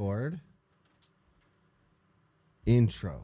Record. Intro.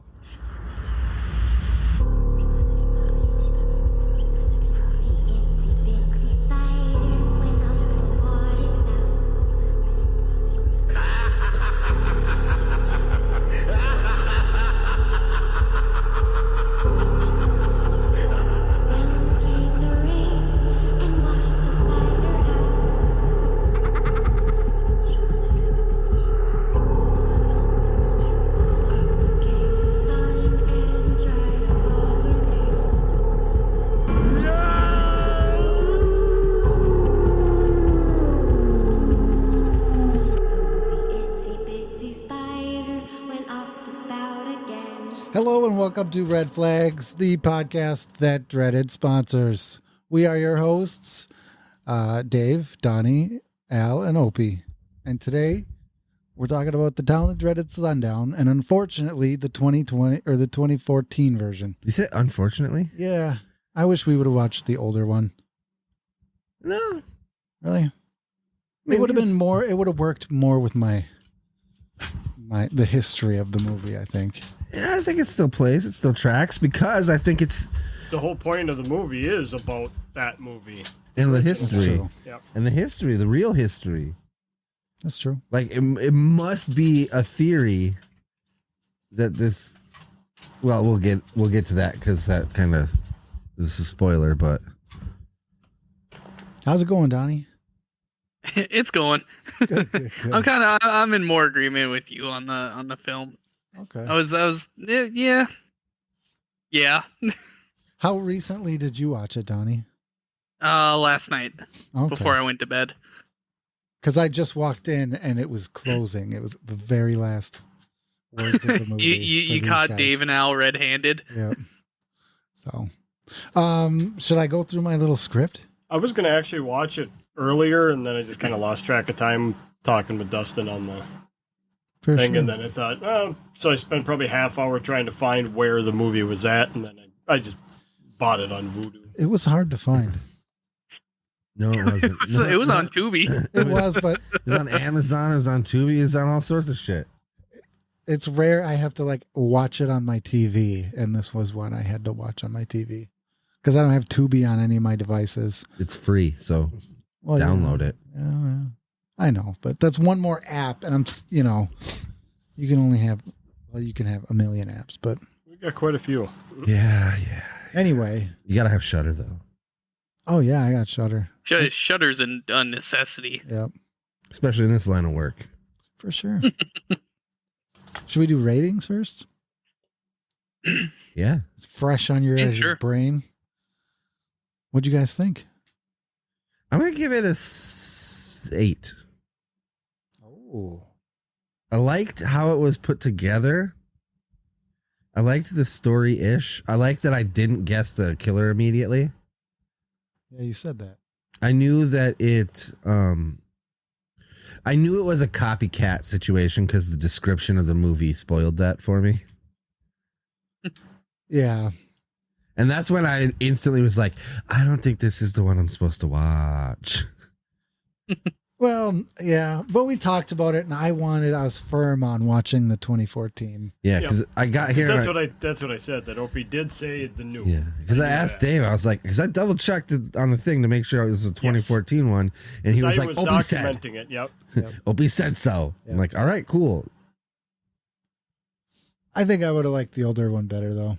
Hello and welcome to Red Flags, the podcast that dreaded sponsors. We are your hosts, Dave, Donnie, Al, and Opie. And today we're talking about the town that dreaded Sundown, and unfortunately the 2020 or the 2014 version. You said unfortunately? Yeah, I wish we would have watched the older one. No, Really? It would have been more. It would have worked more with the history of the movie, I think. Yeah, I think it still plays. It still tracks because I think it's the whole point of the movie is about that movie in the That's history. true. Yep. And the history, the real history. That's true. Like it must be a theory that this. Well, we'll get to that because that kind of is a spoiler. But How's it going, Donnie? It's going. Good. I'm in more agreement with you on the film. Okay. I was yeah. How recently did you watch it, Donnie? Last night Okay. before I went to bed. Because I just walked in and it was closing. It was the very last words of the movie. You caught Dave and Al red-handed. Yep. So, should I go through my little script? I was going to actually watch it earlier, and then I just kind of lost track of time talking with Dustin on the For thing, sure. and then I thought, oh, so I spent probably half hour trying to find where the movie was at, and then I just bought it on Vudu. It was hard to find. no, it wasn't. No, It was on Tubi. It was, but It was on Amazon. It was on Tubi. It was on all sorts of shit. it's rare I have to watch it on my TV, and this was one I had to watch on my TV because I don't have Tubi on any of my devices. It's free, so Well, download it. Yeah, I know, but that's one more app, and you can only have, you can have a million apps, but We got quite a few. Yeah. anyway. You gotta have Shutter though, Oh yeah, I got Shudder. Shutter's a necessity. Yep, especially in this line of work. for sure. Should we do ratings first? Yeah. It's fresh on your Yeah, guys' sure. brain. What'd you guys think? I'm gonna give it a 8. Oh, I liked how it was put together. I liked the story-ish. I liked that I didn't guess the killer immediately. yeah, you said that. I knew that I knew it was a copycat situation because the description of the movie spoiled that for me. Yeah, And that's when I instantly was like, I don't think this is the one I'm supposed to watch. well, yeah, but we talked about it, and I was firm on watching the 2014. Yeah, because I got here. That's what I said, that Opie did say the new. Yeah, because I asked Dave, I was like, because I double checked it on the thing to make sure it was a 2014 one, and he was I like, was Opie said, documenting it, yep. Opie said so. Yeah. I'm like, all right, cool. I think I would have liked the older one better, though.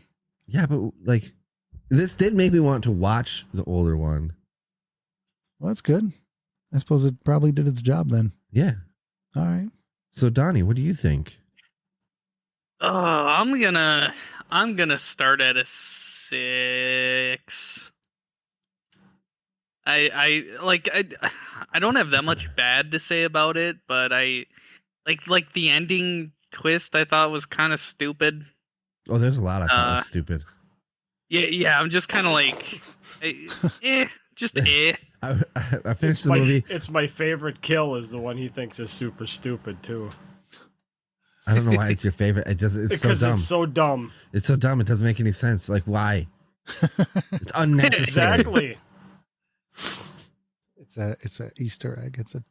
Yeah, but like, this did make me want to watch the older one. Well, that's good. I suppose it probably did its job then. Yeah. All right. So Donnie, what do you think? I'm gonna start at a 6. I don't have that much bad to say about it, but I like the ending twist I thought was kind of stupid. Oh, there's a lot I thought was stupid. Yeah, I'm just kind of like, just eh. I finished the movie. It's my favorite kill is the one he thinks is super stupid too. I don't know why it's your favorite. It's so Because dumb. it's so dumb. It's so dumb. It doesn't make any sense. Like, why? It's unnecessary. Exactly. It's a Easter egg. It's a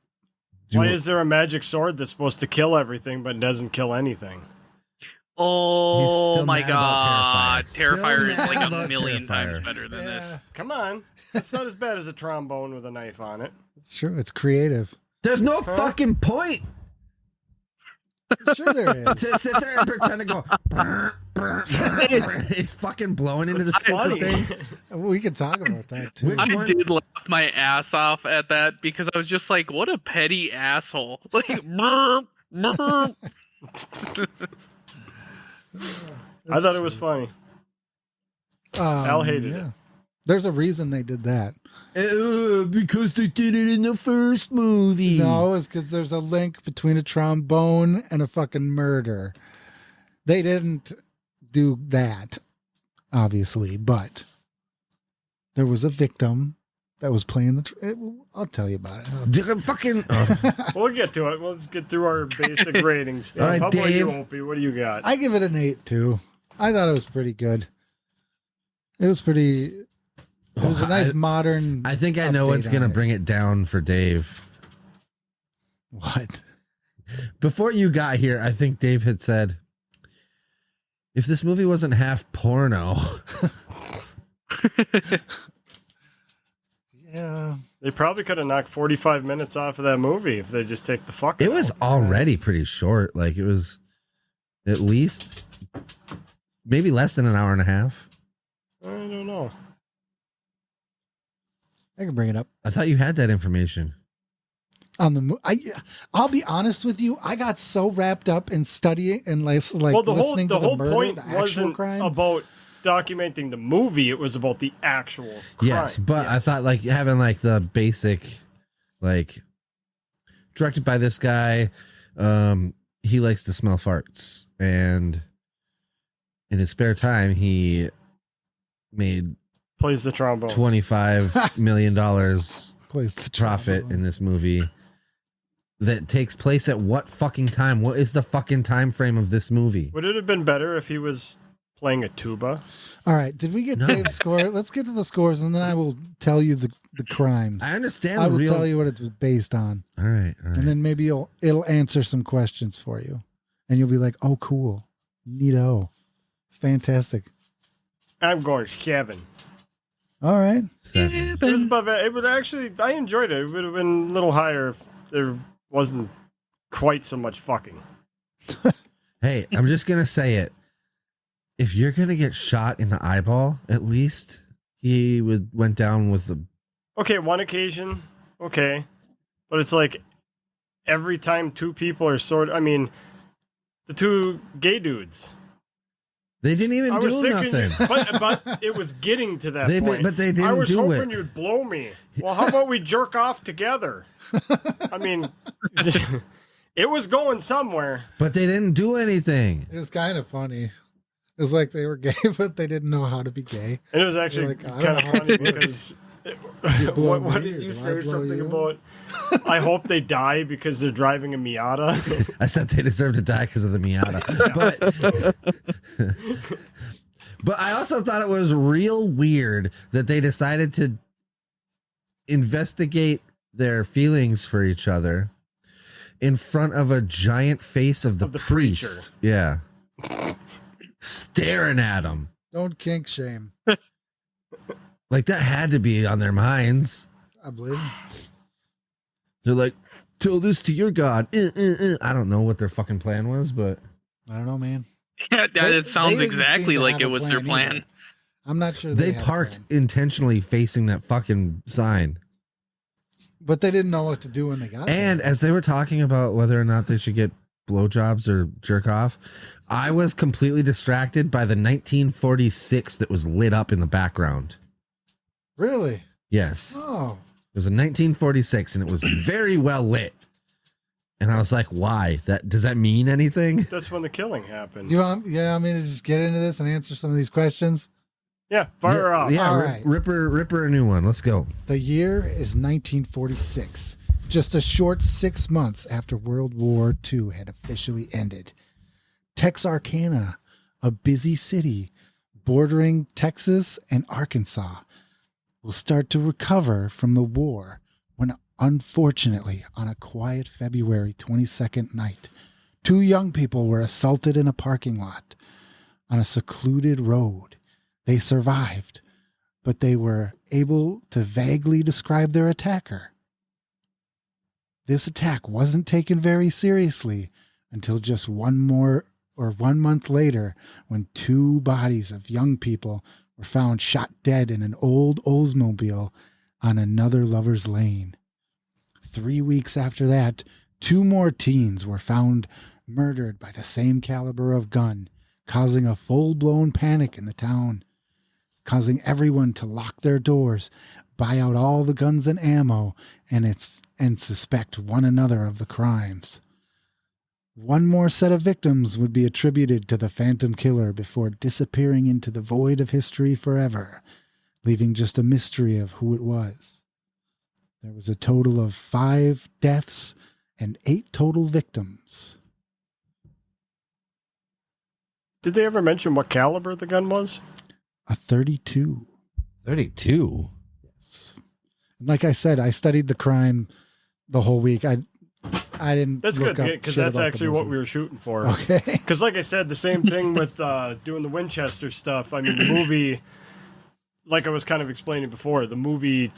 Why is there a magic sword that's supposed to kill everything but doesn't kill anything? Oh still my mad about god. Terrifier. Still Terrifier is mad like a about million Terrifier. times better than this. Come on. It's not as bad as a trombone with a knife on it. It's true. It's creative. There's no fucking point Sure there is. to sit there and pretend to go. "Brr, brr, brr, brr." He's fucking blowing into the It's funny. stupid thing. We can talk about that too. Which I one? did laugh my ass off at that because I was just like, what a petty asshole. Like, brr, brr. I thought it was funny. Al hated it. There's a reason they did that. Because they did it in the first movie. No, it's because there's a link between a trombone and a fucking murder. They didn't do that, obviously, but there was a victim that was playing I'll tell you about it. Fucking. We'll get to it. Let's get through our basic ratings stuff. All right, How about you, Dave. Opie? What do you got? I give it an 8 too. I thought it was pretty good. It was pretty. It was a nice modern. I think I know what's update going to on it. bring it down for Dave. What? Before you got here, I think Dave had said, if this movie wasn't half porno. Yeah. They probably could have knocked 45 minutes off of that movie if they just take the fuck It out. was already pretty short. Like, it was at least maybe less than an hour and a half. I don't know. I can bring it up I thought you had that information. on the. I'll be honest with you. I got so wrapped up in studying and like Well, the whole listening to the whole murder, point the actual wasn't crime. about documenting the movie. It was about the actual crime. Yes, but I Yes. thought like having like the basic, like directed by this guy. He likes to smell farts, and in his spare time, he made plays the trombone. $25 million Place the profit trombone. in this movie. That takes place at what fucking time? What is the fucking time frame of this movie? Would it have been better if he was playing a tuba? All right, did we get No. Dave's score? Let's get to the scores, and then I will tell you the crimes. I understand. I the will real... tell you what it was based on, All right, all right. and then maybe it'll answer some questions for you, and you'll be like, "Oh, cool, neato, fantastic." I'm going 7. All right, 7. It was above. It would actually. I enjoyed it. It would have been a little higher if there wasn't quite so much fucking. Hey, I'm just gonna say it. If you're gonna get shot in the eyeball, at least he went down with the. Okay, one occasion. Okay, but it's like every time two people are I mean, the two gay dudes. They didn't even I was do thinking, nothing. but it was getting to that point. But they didn't I was do hoping it. you'd blow me. Well, how about we jerk off together? I mean, it was going somewhere. But they didn't do anything. it was kind of funny. It was like they were gay, but they didn't know how to be gay. And it was actually Like, I don't kind know of how funny this because blow what me did or you do I say? blow Something you? about I hope they die because they're driving a Miata. I said they deserve to die because of the Miata. But I also thought it was real weird that they decided to investigate their feelings for each other in front of a giant face of the priest. preacher. Yeah. Staring at him. Don't kink shame. Like that had to be on their minds. I believe. They're like, tell this to your God. I don't know what their fucking plan was, but I don't know, man. Yeah, They it sounds didn't exactly seem to like have it a was their plan either. plan. I'm not sure they had a parked plan. intentionally facing that fucking sign. but they didn't know what to do when they got And there. as they were talking about whether or not they should get blowjobs or jerk off, I was completely distracted by the 1946 that was lit up in the background. Really? Yes. Oh, It was a 1946 and it was very well lit. And I was like, why? Does that mean anything? That's when the killing happened. you want? Yeah, I mean, to just get into this and answer some of these questions. Yeah, fire off. Yeah, All rip, right. ripper a new one. Let's go. The year is 1946, just a short 6 months after World War II had officially ended. Texarkana, a busy city bordering Texas and Arkansas, will start to recover from the war when Unfortunately, on a quiet February 22nd night, 2 young people were assaulted in a parking lot on a secluded road. They survived, but they were able to vaguely describe their attacker. This attack wasn't taken very seriously until just one month later, when 2 bodies of young people were found shot dead in an old Oldsmobile on another lover's lane. 3 weeks after that, 2 more teens were found murdered by the same caliber of gun, causing a full-blown panic in the town, causing everyone to lock their doors, buy out all the guns and ammo, and suspect one another of the crimes. One more set of victims would be attributed to the Phantom Killer before disappearing into the void of history forever, leaving just a mystery of who it was. There was a total of 5 deaths and 8 total victims. Did they ever mention what caliber the gun was? A 32. 32. Yes. Like I said, I studied the crime the whole week. I didn't. That's look good, up because shit that's about the actually what movie. we were shooting for. Okay. Because, like I said, the same thing with doing the Winchester stuff. I mean, the movie, like I was kind of explaining before, the movie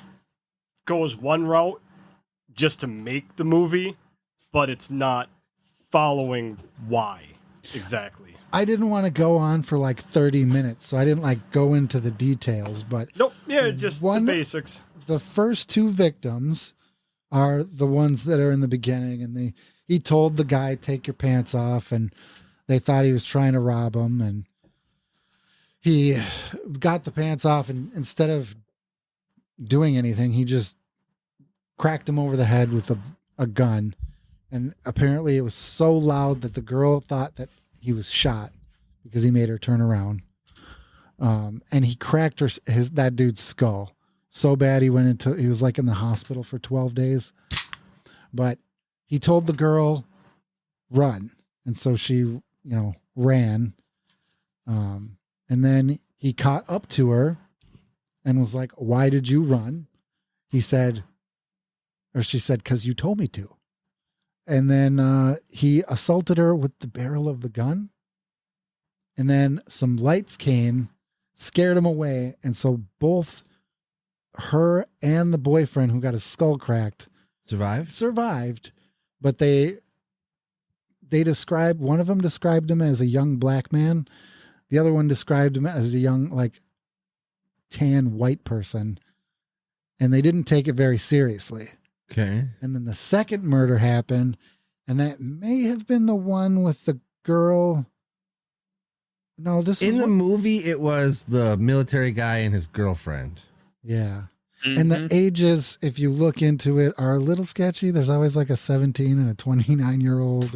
goes one route just to make the movie, but it's not following why exactly. I didn't want to go on for like 30 minutes, so I didn't like go into the details. But Nope, yeah, just One- the basics. the first 2 victims are the ones that are in the beginning, and he told the guy, "Take your pants off," and they thought he was trying to rob him, and he got the pants off, and instead of doing anything, he just cracked him over the head with a gun. And apparently it was so loud that the girl thought that he was shot because he made her turn around. And he cracked that dude's skull so bad he was like in the hospital for 12 days. But he told the girl, run. And so she, ran. And then he caught up to her and was like, "Why did you run?" She said, "'Cause you told me to." And then he assaulted her with the barrel of the gun. And then some lights came, scared him away. And so both her and the boyfriend, who got his skull cracked, survived. But one of them described him as a young black man. The other one described him as a young, like, tan white person. And they didn't take it very seriously. Okay. And then the second murder happened, and that may have been the one with the girl. No, this In was the movie, it was the military guy and his girlfriend. Yeah. Mm-hmm. And the ages, if you look into it, are a little sketchy. There's always like a 17 and a 29-year-old,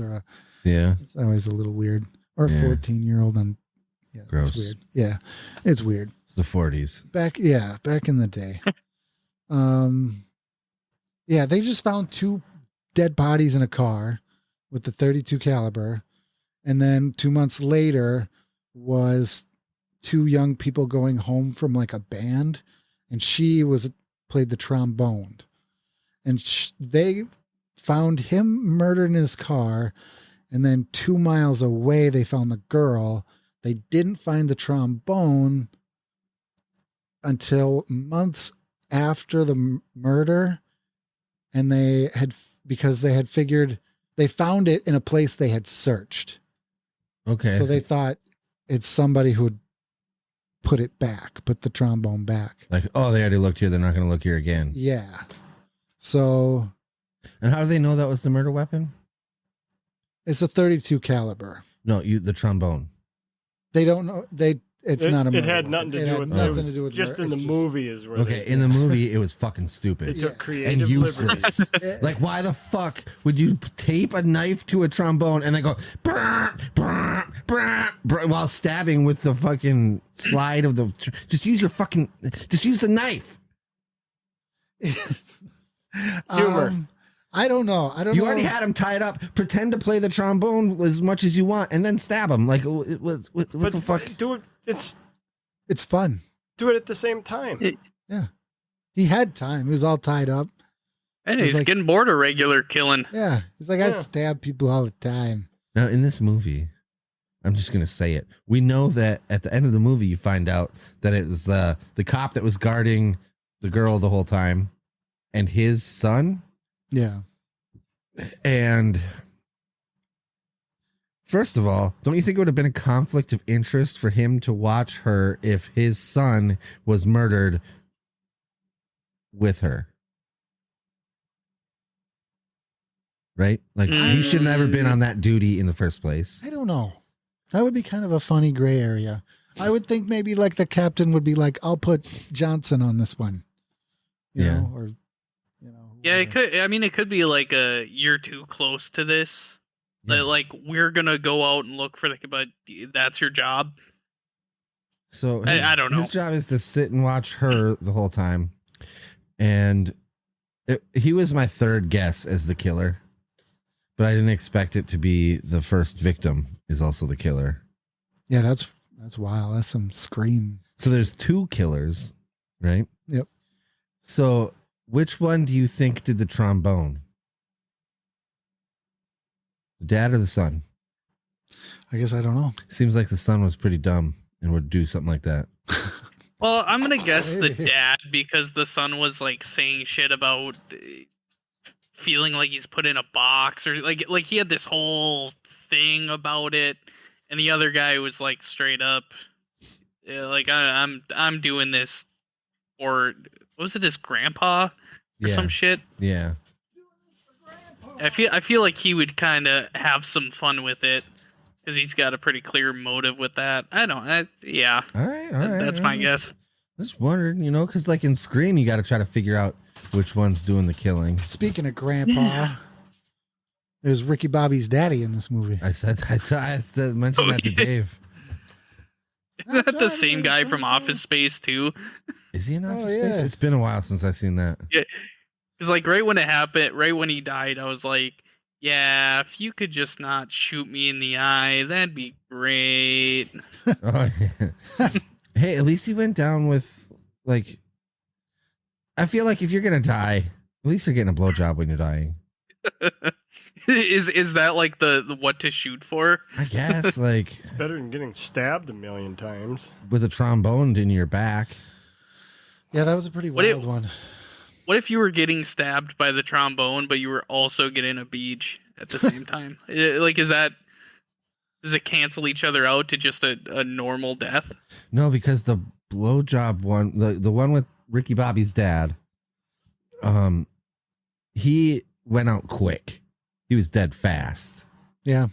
Yeah. it's always a little weird, or a Yeah. 14-year-old. Yeah, Gross. it's weird. Yeah, it's weird. It's the 40s. Back in the day. Yeah, they just found 2 dead bodies in a car with the 32 caliber. And then 2 months later was 2 young people going home from like a band, and she played the trombone. And they found him murdered in his car. And then 2 miles away, they found the girl. They didn't find the trombone until months after the murder. And because they had figured they found it in a place they had searched. Okay. So they thought it's somebody who would put the trombone back. Like, oh, they already looked here. They're not going to look here again. Yeah. So. And how do they know that was the murder weapon? It's a 32 caliber. No, the trombone. They don't know. It's not a murder It had weapon. nothing to It do had with nothing it. to do with Just murder. in the It's movie is where Okay, in the movie, it was fucking they stupid took Yeah. creative and useless. liberties. Like, why the fuck would you tape a knife to a trombone and then go brr, brr, brr, brr, while stabbing with the fucking slide of the? Just use the knife. Humor. I don't know. You already had him tied up. Pretend to play the trombone as much as you want, and then stab him. Like, what But the fuck? do it. It's fun. Do it at the same time. Yeah. He had time. He was all tied up. Hey, It's he's like- getting bored of regular killing. Yeah. He's like, I Yeah. stab people all the time. Now, in this movie, I'm just going to say it. We know that at the end of the movie, you find out that it was the cop that was guarding the girl the whole time and his son. Yeah. And first of all, don't you think it would have been a conflict of interest for him to watch her if his son was murdered with her? Right? Like, he should never have been on that duty in the first place. I don't know. That would be kind of a funny gray area. I would think maybe like the captain would be like, I'll put Johnson on this one. You Yeah. know, or, you know. Yeah, it whatever. could. I mean, it could be like you're too close to this. Yeah. That, like, we're gonna go out and look for but that's your job. So I don't know. His job is to sit and watch her the whole time. And he was my third guess as the killer. But I didn't expect it to be the first victim is also the killer. Yeah, that's wild. That's some Scream. So there's two killers, right? Yep. So which one do you think did the trombone? The dad or the son? I guess I don't know. Seems like the son was pretty dumb and would do something like that. Well, I'm gonna guess the dad because the son was like saying shit about feeling like he's put in a box or like he had this whole thing about it, and the other guy was like straight up, like I'm doing this, or what was it, his grandpa or Yeah. some shit. Yeah. I feel like he would kind of have some fun with it because he's got a pretty clear motive with that. Yeah, All right. that's my guess. Just wondered, because like in Scream, you got to try to figure out which one's doing the killing. Speaking of Grandpa, there's Ricky Bobby's daddy in this movie. I mentioned that to Dave. Isn't that the same guy from Office Space too? Is he in Office yeah. Space? It's been a while since I've seen that. Because like right when it happened, right when he died, I was like, yeah, if you could just not shoot me in the eye, that'd be great. Oh, yeah. Hey, at least he went down with like. I feel like if you're gonna die, at least you're getting a blowjob when you're dying. Is that like the what to shoot for? I guess like It's better than getting stabbed a million times. with a trombone in your back. Yeah, that was a pretty What wild one. What if you were getting stabbed by the trombone, but you were also getting a beach at the same time? Like, does it cancel each other out to just a normal death? No, because the blowjob one, the one with Ricky Bobby's dad, he went out quick. He was dead fast. Yeah.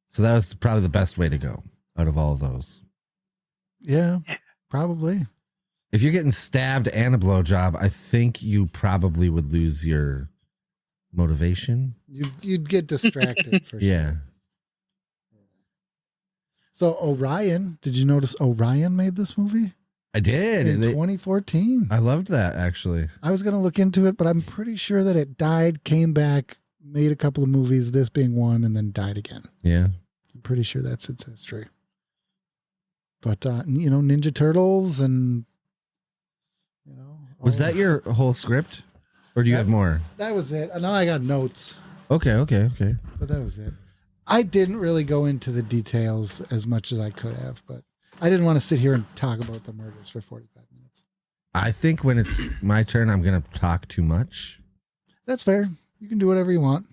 So that was probably the best way to go out of all of those. Yeah, probably. If you're getting stabbed and a blowjob, I think you probably would lose your motivation. You'd get distracted for sure. Yeah. So Orion, did you notice Orion made this movie I did. in 2014? I loved that, actually. I was going to look into it, but I'm pretty sure that it died, came back, made a couple of movies, this being one, and then died again. Yeah. I'm pretty sure that's its history. But, Ninja Turtles and, Was that your whole script? Or do you have more? That was it. Now I got notes, Okay. but that was it. I didn't really go into the details as much as I could have, but I didn't want to sit here and talk about the murders for 45 minutes. I think when it's my turn, I'm going to talk too much. That's fair. You can do whatever you want.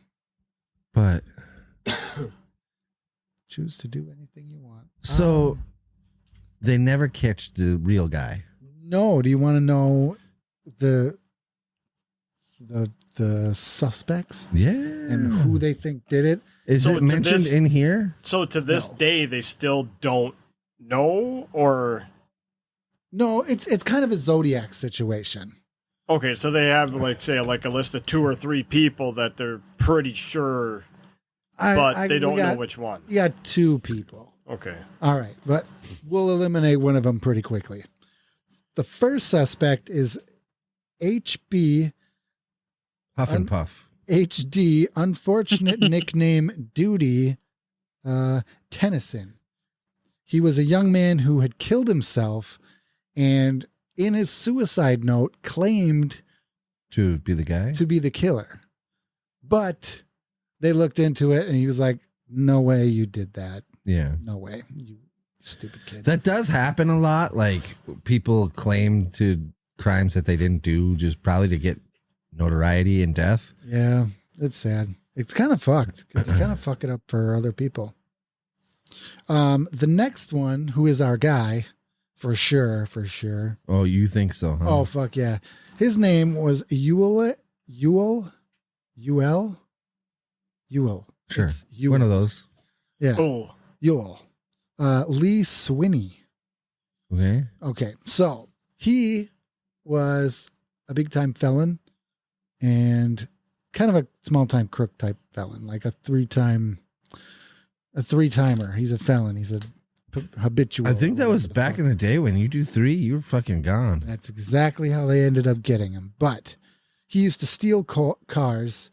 But Choose to do anything you want. so they never catch the real guy. No, do you want to know the suspects Yeah. and who they think did it? Is So it to mentioned this- in here? So to this No. day, they still don't know, or No, it's kind of a Zodiac situation. okay, so they have say a list of 2 or 3 people that they're pretty sure, but they don't know which one. You got 2 people. Okay. All right, but we'll eliminate one of them pretty quickly. The first suspect is HB Huff and Puff. HD, unfortunate nickname Duty Tennyson. He was a young man who had killed himself and in his suicide note claimed To be the guy? to be the killer. But they looked into it and he was like, no way you did that. Yeah. No way. You stupid kid. That does happen a lot. Like people claim to crimes that they didn't do just probably to get notoriety and death. Yeah, it's sad. It's kind of fucked because you kind of fuck it up for other people. The next one, who is our guy, for sure. Oh, you think so, huh? Oh, fuck yeah. His name was Ewell. Sure. It's Ewell. One of those. Yeah. Oh, Ewell. Lee Swinney. Okay. Okay. So he was a big time felon and kind of a small time crook type felon, like a three-timer. He's a felon. He's a habitual. I think that was back in the day when you do 3, you were fucking gone. That's exactly how they ended up getting him. But he used to steal cars,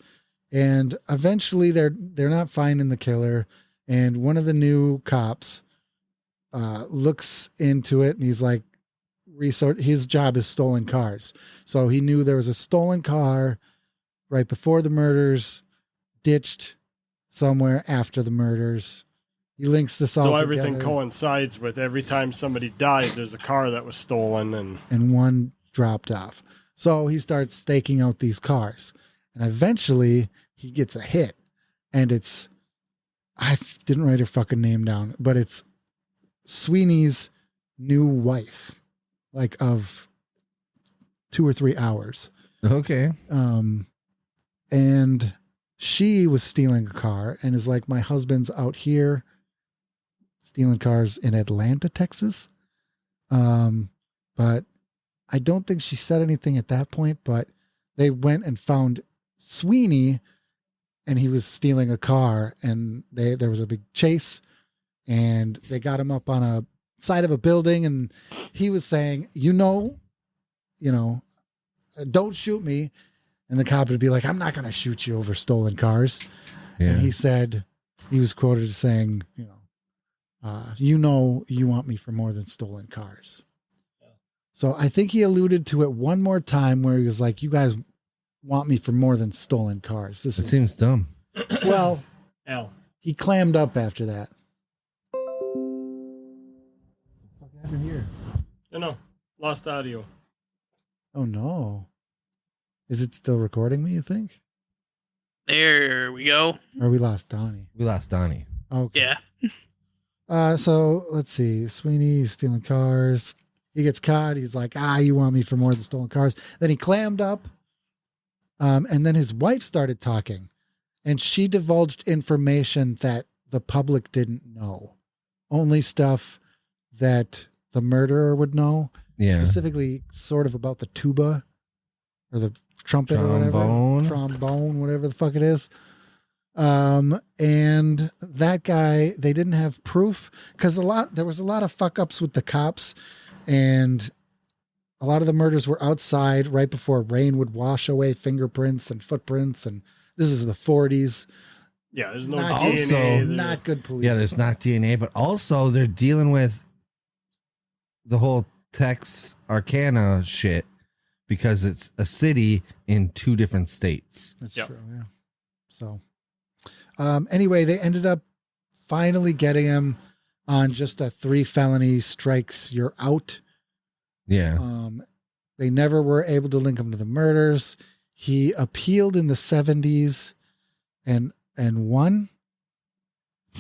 and eventually they're not finding the killer. And one of the new cops looks into it, and he's like, his job is stolen cars. So he knew there was a stolen car right before the murders, ditched somewhere after the murders. He links this all so together. everything coincides with every time somebody died, there's a car that was stolen, and one dropped off. So he starts staking out these cars, and eventually he gets a hit, and I didn't write her fucking name down, but it's Sweeney's new wife, like of 2 or 3 hours. Okay. And she was stealing a car and is like, my husband's out here stealing cars in Atlanta, Texas. But I don't think she said anything at that point, but they went and found Sweeney and he was stealing a car, and there was a big chase, and they got him up on a side of a building, and he was saying, don't shoot me. And the cop would be like, I'm not going to shoot you over stolen cars. Yeah. And he said, he was quoted as saying, you want me for more than stolen cars. So I think he alluded to it one more time where he was like, you guys want me for more than stolen cars. It seems dumb. Well, Al. he clammed up after that. What happened here? No, lost audio. Oh no. Is it still recording me, you think? There we go. Or we lost Donnie? We lost Donnie. Okay. Yeah. So let's see. Sweeney stealing cars. He gets caught. He's like, you want me for more than stolen cars. Then he clammed up. And then his wife started talking, and she divulged information that the public didn't know. Only stuff that the murderer would know. Yeah. Specifically sort of about the tuba or the trumpet or Trombone. whatever. Trombone, whatever the fuck it is. And that guy, they didn't have proof because there was a lot of fuck ups with the cops, and a lot of the murders were outside right before rain would wash away fingerprints and footprints. And this is the 40s. Yeah, there's no Not DNA. also- there. Not good police. Yeah, there's not DNA, but also they're dealing with the whole Texarkana shit because it's a city in 2 different states. That's Yep. true. Yeah. So, anyway, they ended up finally getting him on just a 3 felony strikes. You're out. Yeah. They never were able to link him to the murders. He appealed in the 70s and won,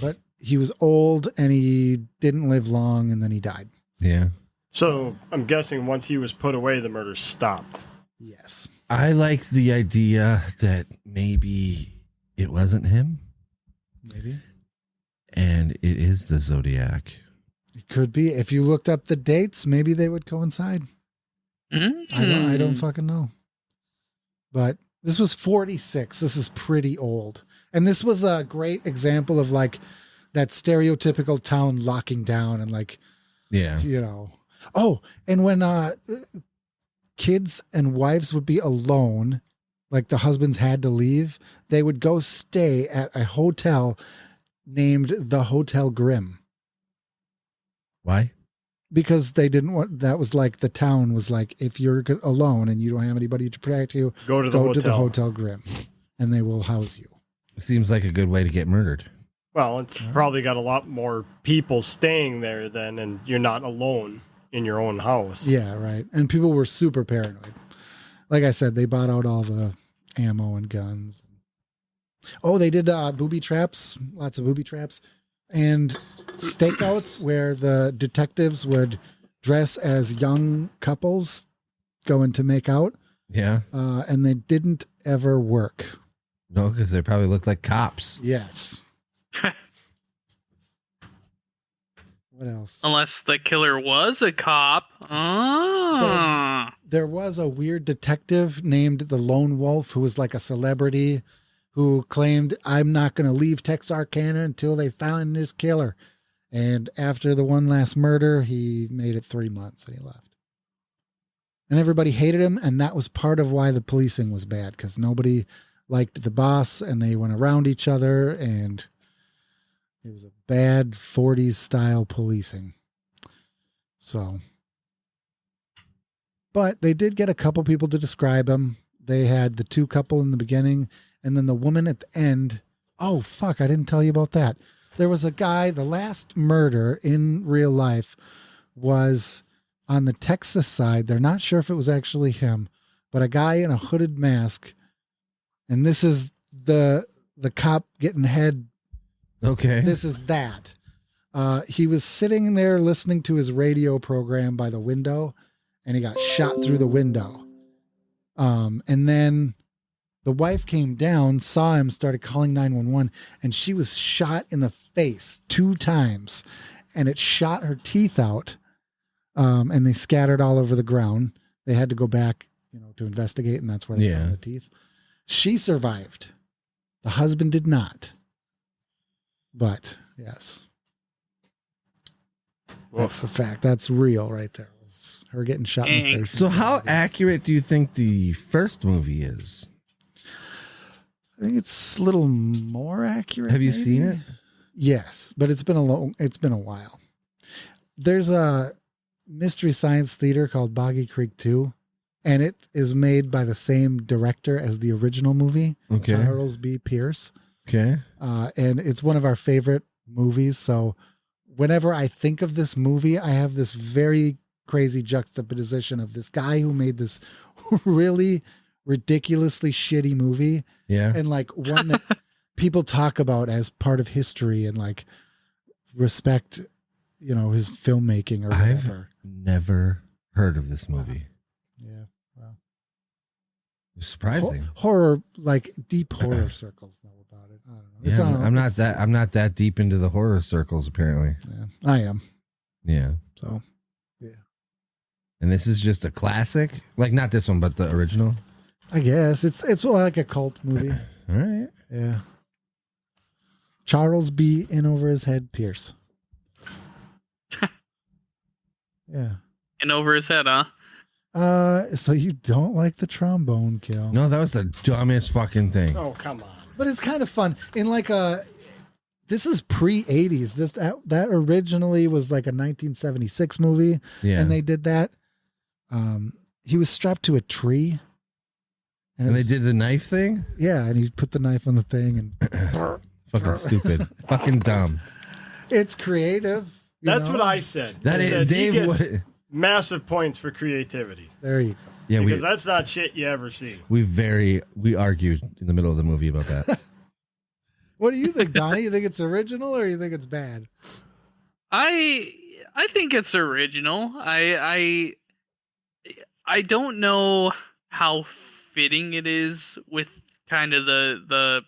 but he was old and he didn't live long, and then he died. Yeah. So I'm guessing once he was put away, the murder stopped. Yes. I like the idea that maybe it wasn't him Maybe. and it is the Zodiac. It could be. If you looked up the dates, maybe they would coincide. I don't fucking know. But this was 46. This is pretty old. And this was a great example of like that stereotypical town locking down and like, Yeah. Oh, and when kids and wives would be alone, like the husbands had to leave, they would go stay at a hotel named the Hotel Grimm. Why? because they didn't want, that was like the town was like, if you're alone and you don't have anybody to protect you, Go to the Hotel Grimm and they will house you. Seems like a good way to get murdered. Well, it's probably got a lot more people staying there then, and you're not alone in your own house. Yeah, right. And people were super paranoid. Like I said, they bought out all the ammo and guns. Oh, they did booby traps, lots of booby traps, and stakeouts where the detectives would dress as young couples going to make out. Yeah. And they didn't ever work. No, because they probably looked like cops. Yes. What else? Unless the killer was a cop. Oh. There was a weird detective named the Lone Wolf who was like a celebrity who claimed, I'm not going to leave Texarkana until they found this killer. And after the one last murder, he made it 3 months and he left. And everybody hated him. And that was part of why the policing was bad, because nobody liked the boss and they went around each other, and it was a bad 40s style policing. So, but they did get a couple people to describe him. They had the two couple in the beginning and then the woman at the end. Oh, fuck. I didn't tell you about that. There was a guy, the last murder in real life was on the Texas side. They're not sure if it was actually him, but a guy in a hooded mask. And this is the cop getting head. Okay. This is that. He was sitting there listening to his radio program by the window, and he got shot through the window. And then the wife came down, saw him, started calling 911, and she was shot in the face 2 times, and it shot her teeth out. And they scattered all over the ground. They had to go back, to investigate, and that's where they found the teeth. She survived. The husband did not. But yes, that's the fact. That's real right there. It was her getting shot in the face. So how accurate do you think the first movie is? I think it's a little more accurate. Have you maybe? seen it? Yes, but it's been a while. There's a Mystery Science Theater called Boggy Creek 2, and it is made by the same director as the original movie, Charles B. Pierce. Okay. And it's one of our favorite movies. So whenever I think of this movie, I have this very crazy juxtaposition of this guy who made this really ridiculously shitty movie. Yeah. And like one that people talk about as part of history and like respect, his filmmaking or whatever. I've never heard of this movie. Yeah. Well, It's surprising. Horror, like deep horror circles know about it. I don't know. Yeah, I'm not that deep into the horror circles apparently. Yeah, I am. Yeah. So, yeah. And this is just a classic? Like not this one, but the original? I guess it's like a cult movie. All right. Yeah. Charles B. in over his head Pierce. Yeah. And over his head, huh? So you don't like the trombone kill? No, that was the dumbest fucking thing. Oh, come on. But it's kind of fun. In like this is pre-80s. That originally was like a 1976 movie. Yeah. And they did that. He was strapped to a tree. And they did the knife thing? Yeah, and he put the knife on the thing and fucking stupid. Fucking dumb. It's creative. That's what I said. That I is said Dave. he gets massive points for creativity. There you go. Yeah, because that's not shit you ever see. we argued in the middle of the movie about that. What do you think, Donnie? You think it's original or you think it's bad? I think it's original. I don't know how fitting it is with kind of the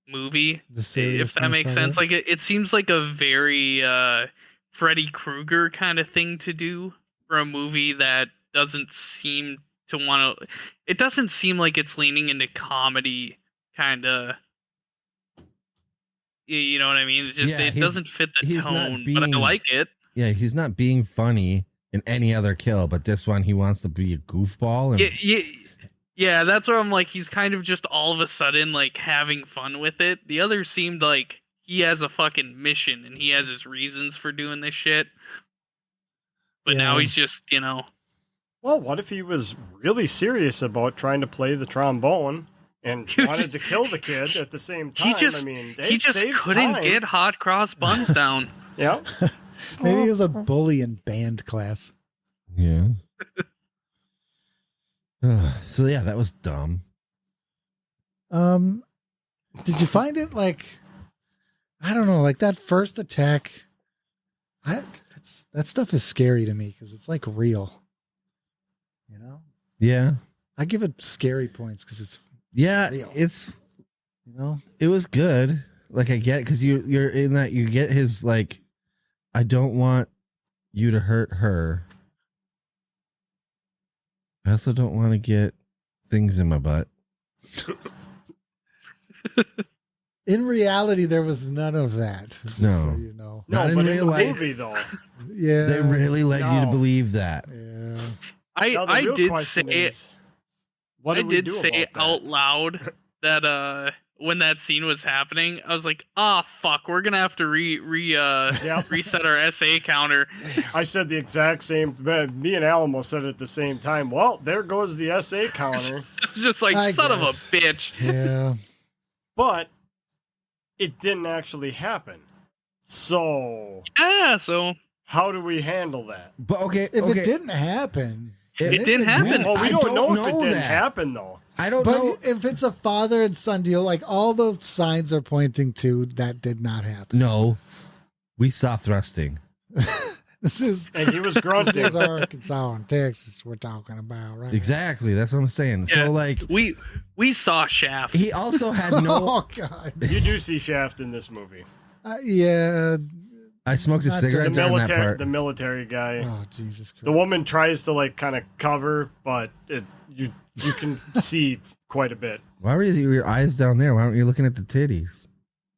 movie, if that makes sense. Like it seems like a very Freddy Krueger kind of thing to do for a movie that doesn't seem to want to. It doesn't seem like it's leaning into comedy, kind of. You know what I mean? It's just it doesn't fit the tone, but I like it. Yeah, he's not being funny in any other kill, but this one he wants to be a goofball. And yeah, that's where I'm like, he's kind of just all of a sudden like having fun with it. The other seemed like he has a fucking mission and he has his reasons for doing this shit. But now Yeah. he's just, Well, what if he was really serious about trying to play the trombone and He was- wanted to kill the kid at the same time? he just I mean, he it just saves couldn't time. get hot cross buns down. Yeah. Maybe he was a bully in band class. Yeah. So yeah, that was dumb. Did you find it like, I don't know, like that first attack? That stuff is scary to me because it's like real. You know, Yeah. I give it scary points because it's, Yeah. Real. It you know, was good. Like I get, because you're in that, you get his like, I don't want you to hurt her. I also don't want to get things in my butt. in reality, there was none of that. just No. so you know. Not No, in but real in the life. movie, though. Yeah, They really led you to No. believe that. yeah. Now, the I real did question say is, what I do we did do say about that? out loud that when that scene was happening, I was like, "Ah, fuck, we're gonna have to reset our SA counter." I said the exact same. Me and Alamo said it at the same time. Well, there goes the SA counter. It's just like, I son of a guess. bitch. Yeah. But it didn't actually happen. So Yeah, so how do we handle that? But okay, If okay. it didn't happen, It didn't happen. Well, we I don't know if know it didn't that. happen, though. I don't but know. if it's a father and son deal, like all those signs are pointing to that did not happen. No, we saw thrusting. This is And he was this grunting. is Arkansas and Texas we're talking about, right? Exactly. That's what I'm saying. Yeah. So like, we saw Shaft. he also had no. Oh God. You do see Shaft in this movie. Yeah. I smoked a Not cigarette The during that military, part. the military guy. Oh Jesus Christ. The woman tries to like kind of cover, but you can see quite a bit Why were your eyes down there? Why aren't you looking at the titties?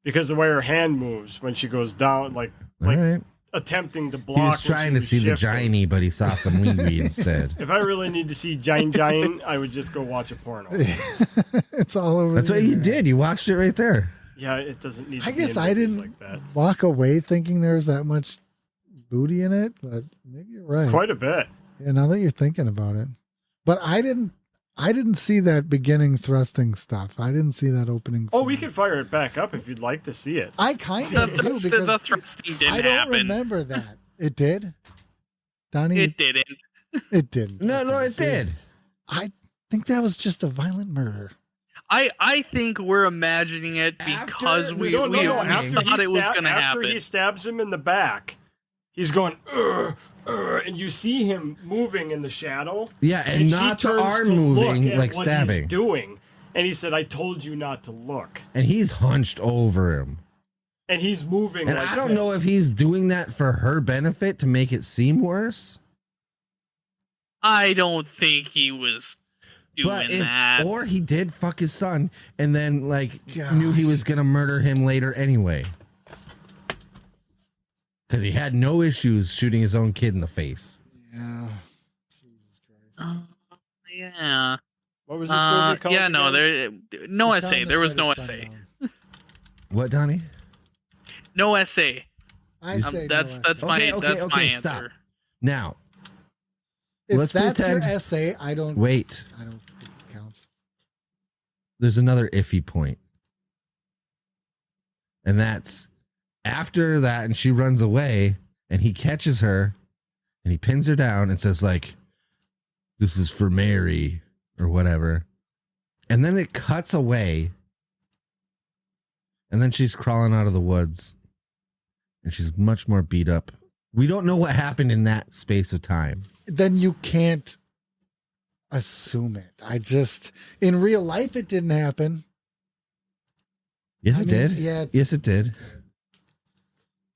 because the way her hand moves when she goes down, like All right. attempting to He block. was trying when to she see was the shifting. giny, but he saw some wee wee instead. If I really need to see Giant, I would just go watch a porno. It's all over. That's the what you internet. did. You watched it right there. Yeah, it doesn't need. To I be guess in I movies didn't like that. walk away thinking there was that much booty in it, but maybe you're right. Quite a bit. Yeah, now that you're thinking about it. But I didn't see that beginning thrusting stuff. I didn't see that opening. Oh, scene. we can fire it back up if you'd like to see it. I kind The, of do the, because the thrusting didn't I don't happen. remember that. It did? Donnie? It didn't. It didn't. No, no, Okay, it see, did. I think that was just a violent murder. I think we're imagining it After because the we No, no, no. we After, thought it was going to after happen. he stabs him in the back, he's going, and you see him moving in the shadow. Yeah, and she not the turns arm to look moving, at like what stabbing. He's doing, and he said, "I told you not to look." And he's hunched over him. And he's moving. And like I don't know this. if he's doing that for her benefit to make it seem worse. I don't think he was But doing that. or he did fuck his son and then like Gosh. knew he was gonna murder him later anyway. Because he had no issues shooting his own kid in the face. Yeah. Jesus Christ. Yeah. What was this movie called? Yeah, no, again? no The town essay. that There was no dreaded essay. Sundown. What, Donnie? No essay. I say That's no that's essay. my Okay, okay, that's my okay, answer. stop. Now, If let's that's your pretend- essay, I don't wait. think it counts. There's another iffy point. And that's after that, and she runs away, and he catches her, and he pins her down and says, like, "This is for Mary," or whatever. And then it cuts away, and then she's crawling out of the woods, and she's much more beat up. We don't know what happened in that space of time. Then you can't assume it. In real life, it didn't happen. Yes, I it mean, did. yeah. Yes, it did.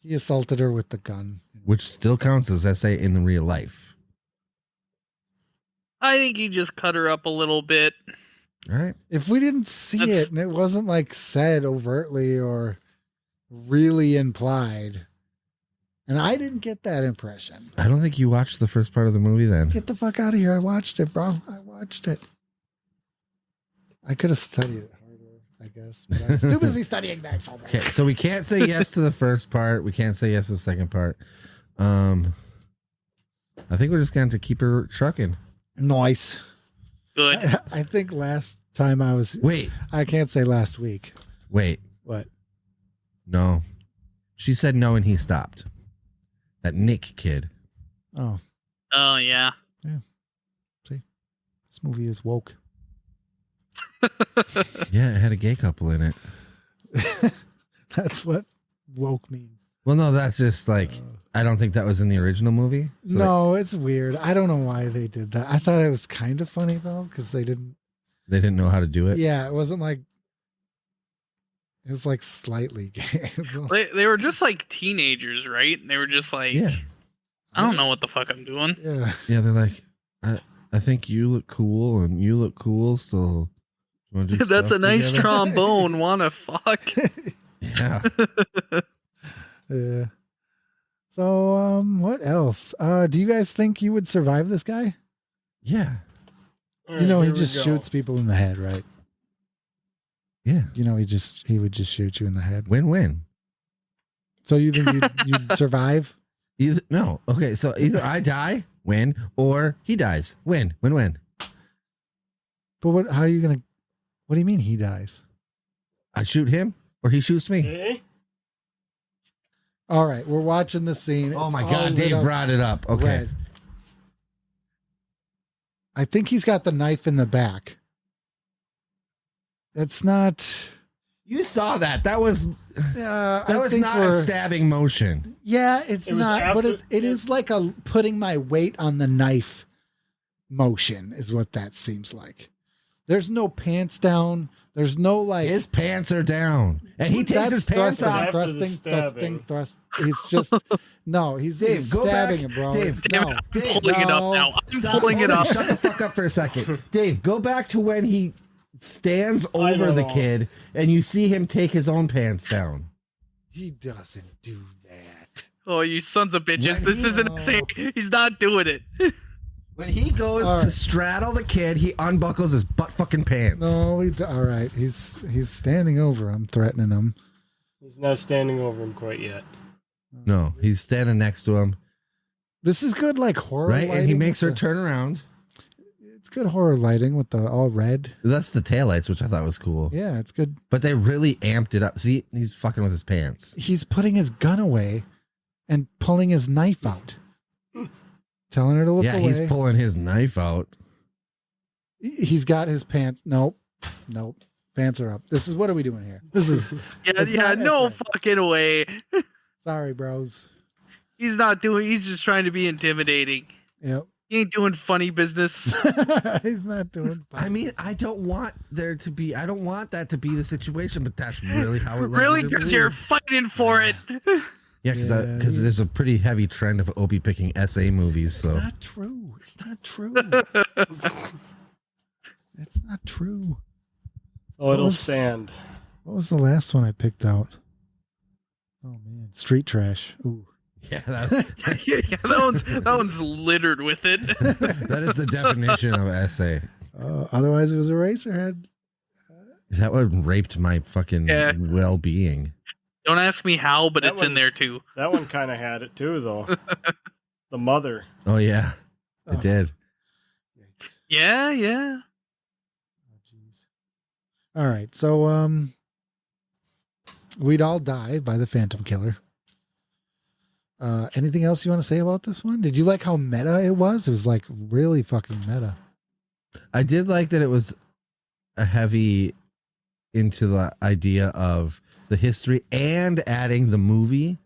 He assaulted her with the gun. Which still counts as essay in the real life. I think he just cut her up a little bit. All right. If we didn't see That's- it and it wasn't like said overtly or really implied, and I didn't get that impression. I don't think you watched the first part of the movie then. Get the fuck out of here. I watched it, bro. I watched it. I could have studied it harder, I guess. But I was too busy studying that. Okay, so we can't say yes to the first part. We can't say yes to the second part. I think we're just going to keep her trucking. Nice. Good. I think last time I was. Wait. I can't say last week. Wait. What? No. She said no and he stopped. That Nick kid. Oh, Oh yeah. see, this movie is woke. Yeah, it had a gay couple in it. That's what woke means. Well, no, that's just like, I don't think that was in the original movie. So No, it's weird. I don't know why they did that. I thought it was kind of funny though, because they didn't. they didn't know how to do it. Yeah, it wasn't like. It was like slightly gay. It was like- They were just like teenagers, right? They were just like, Yeah. I don't know what the fuck I'm doing. yeah. Yeah, they're like, I think you look cool and you look cool, so you wanna do That's stuff a nice together? trombone. Wanna fuck? Yeah. Yeah. So, what else? Do you guys think you would survive this guy? Yeah. You know, he just shoots people in the head, right? Yeah. You know, he would just shoot you in the head. Win-win. So you think you'd survive? No. Okay, so either I die, win, or he dies, win. Win-win. But how are you gonna? What do you mean he dies? I shoot him, or he shoots me. Okay. All right, we're watching the scene. Oh It's my all God, lit Dave up brought it up. Okay. red. I think he's got the knife in the back. That's not. You saw that. That was That not a stabbing motion. Yeah, it's It was not, but after- it is like a putting my weight on the knife motion is what that seems like. There's no pants down. There's no like His pants are down, and he takes that's his pants thrusting, off. After the stabbing. thrust. He's just no. He's Dave, go stabbing back. him, bro. Dave, It's- no. I'm pulling it up now. I'm Stop. pulling it Hold on. up. Shut the fuck up for a second. Dave, go back to when he stands I over the know. kid and you see him take his own pants down. He doesn't do that. Oh, you sons of bitches! When This he- isn't insane. He's not doing it. When he goes All to right. straddle the kid, he unbuckles his butt fucking pants. No, all right. He's standing over him, threatening him. He's not standing over him quite yet. No, he's standing next to him, This is good, like horror. right? And he lighting makes her with turn around. It's good horror lighting with the all red. That's the taillights, which I thought was cool. Yeah, it's good. But they really amped it up. See, he's fucking with his pants. He's putting his gun away and pulling his knife out, telling her to look Yeah, away. he's pulling his knife out. He's got his pants. Nope. Pants are up. What are we doing here? This is. Yeah, It's yeah, not no essay. fucking way. Sorry, bros. He's not doing. He's just trying to be intimidating. Yep. He ain't doing funny business. He's not doing. I mean, I don't want that to be the situation, but that's really how it led Really, me to because you're believe. fighting for it. Yeah, because Yeah, there's a pretty heavy trend of Opie picking SA movies. So Not true. It's not true. It's not true. So it'll was- stand. What was the last one I picked out? Oh man, Street Trash. Ooh. yeah, that Yeah, that one's littered with it. that is the definition of SA. Otherwise, it was Eraserhead. That one raped my fucking Yeah. well-being. Don't ask me how, but That it's in one- there too. That one kind of had it too, though. The mother. Oh yeah, Oh. it did. Yikes. Yeah, yeah. Oh, jeez. All right, so we'd all die by the Phantom Killer. Anything else you want to say about this one? Did you like how meta it was? It was like really fucking meta. I did like that it was a heavy into the idea of the history and adding the movie,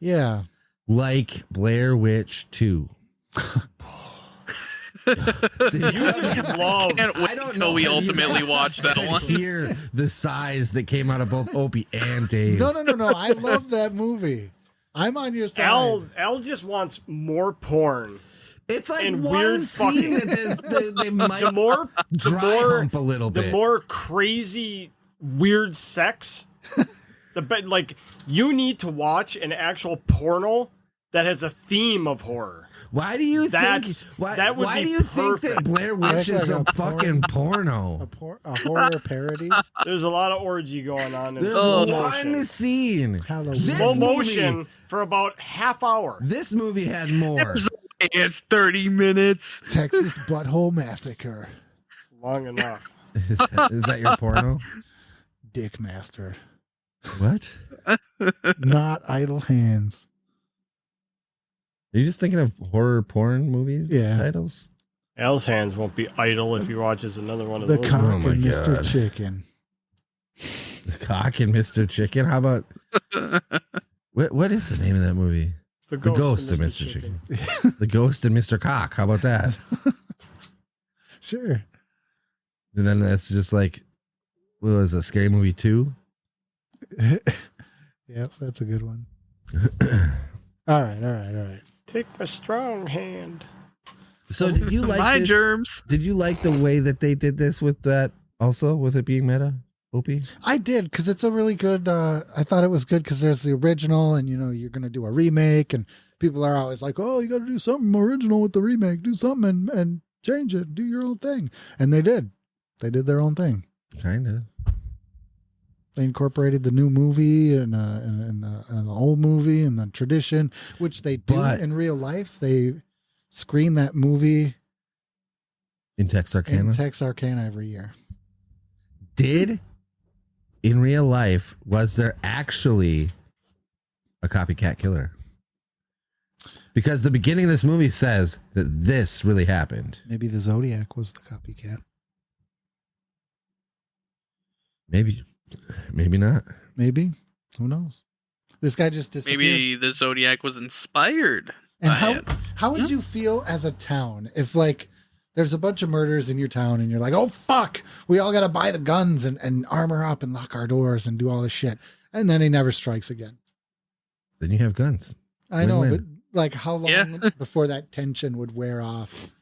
Yeah. like Blair Witch 2. You just love. Can't wait until we Have you ultimately guys watch that could one. Hear the sighs that came out of both Opie and Dave. No. I love that movie. I'm on your side. Al just wants more porn. It's like and one weird scene fucking- that they might The more, the dry more, hump a little the bit. more crazy, weird sex. Like you need to watch an actual porno that has a theme of horror. Why do you That's- think? Why, that would why be do you think that perfect. Blair Witch That's is like a a fucking porno? A horror parody. There's a lot of orgy going on in There's slow one motion. scene. Halloween. This Slow movie- motion for about half hour. This movie had more. There's It's 30 minutes. Texas Butthole Massacre. It's long enough. Is that your porno? Dick Master. What? Not Idle Hands. Are you just thinking of horror porn movies? Yeah. Titles? Al's hands won't be idle if he watches another one of The those. Cock Oh my and Mr. God. Chicken. The Cock and Mr. Chicken? How about what is the name of that movie? The The Ghost of Mr. Chicken. The Ghost and Mr. Cock. How about that? Sure. And then that's just like, what was a Scary Movie 2? Yep, that's a good one. All right. Take my strong hand. So did you like My this? germs. Did you like the way that they did this with that also, with it being meta? Opie? I did, because it's a really good, I thought it was good because there's the original and, you're going to do a remake and people are always like, oh, you got to do something original with the remake. Do something and change it. Do your own thing. And they did. They did their own thing. Kind of. They incorporated the new movie and the old movie and the tradition, which they do in real life. They screen that movie In Texarkana? in Texarkana every year. Did, in real life, was there actually a copycat killer? Because the beginning of this movie says that this really happened. Maybe the Zodiac was the copycat. Maybe not. Maybe. Who knows? This guy just disappeared. Maybe the Zodiac was inspired. And by how it. how would you feel as a town if like there's a bunch of murders in your town and you're like, oh fuck, we all gotta buy the guns and armor up and lock our doors and do all this shit. And then he never strikes again. Then you have guns. I know, but Win-win. like how long Yeah. before that tension would wear off?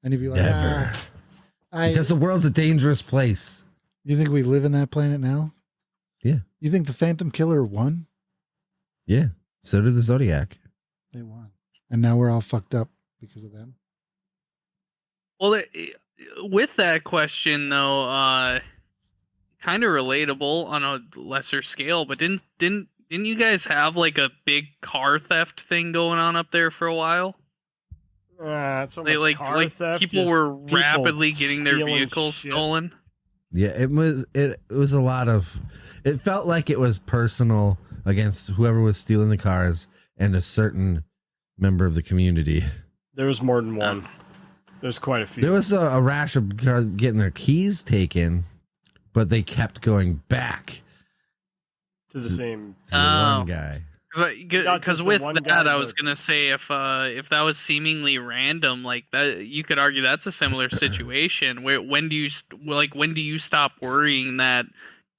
And he'd be like, Never. Because the world's a dangerous place. you think we live in that planet now? Yeah. You think the Phantom Killer won? Yeah. So did the Zodiac. They won. And now we're all fucked up because of them. Well, with that question though, kind of relatable on a lesser scale, but didn't you guys have like a big car theft thing going on up there for a while? It's so much car theft. People just were people rapidly getting their stealing vehicles shit. stolen. Yeah, it was a lot of, it felt like it was personal against whoever was stealing the cars and a certain member of the community. There was more than one. There's quite a few. There was a rash of cars getting their keys taken, but they kept going back to the same. to the one guy. Not Because just the with one that, guy, I was but- gonna say if that was seemingly random, like that, you could argue that's a similar situation. Where when do you stop worrying that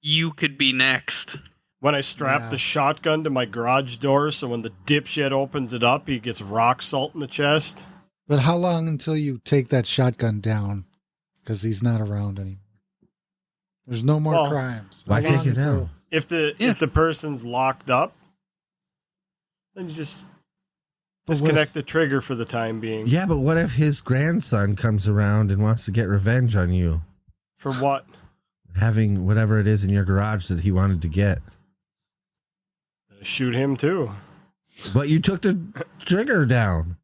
you could be next? When I strap the shotgun to my garage door, so when the dipshit opens it up, he gets rock salt in the chest. But how long until you take that shotgun down? Because he's not around anymore. There's no more Well, crimes. Why How take long it until- down? If the person's locked up, then you just But what disconnect if- the trigger for the time being. Yeah, but what if his grandson comes around and wants to get revenge on you? For what? Having whatever it is in your garage that he wanted to get. Shoot him too. But you took the trigger down.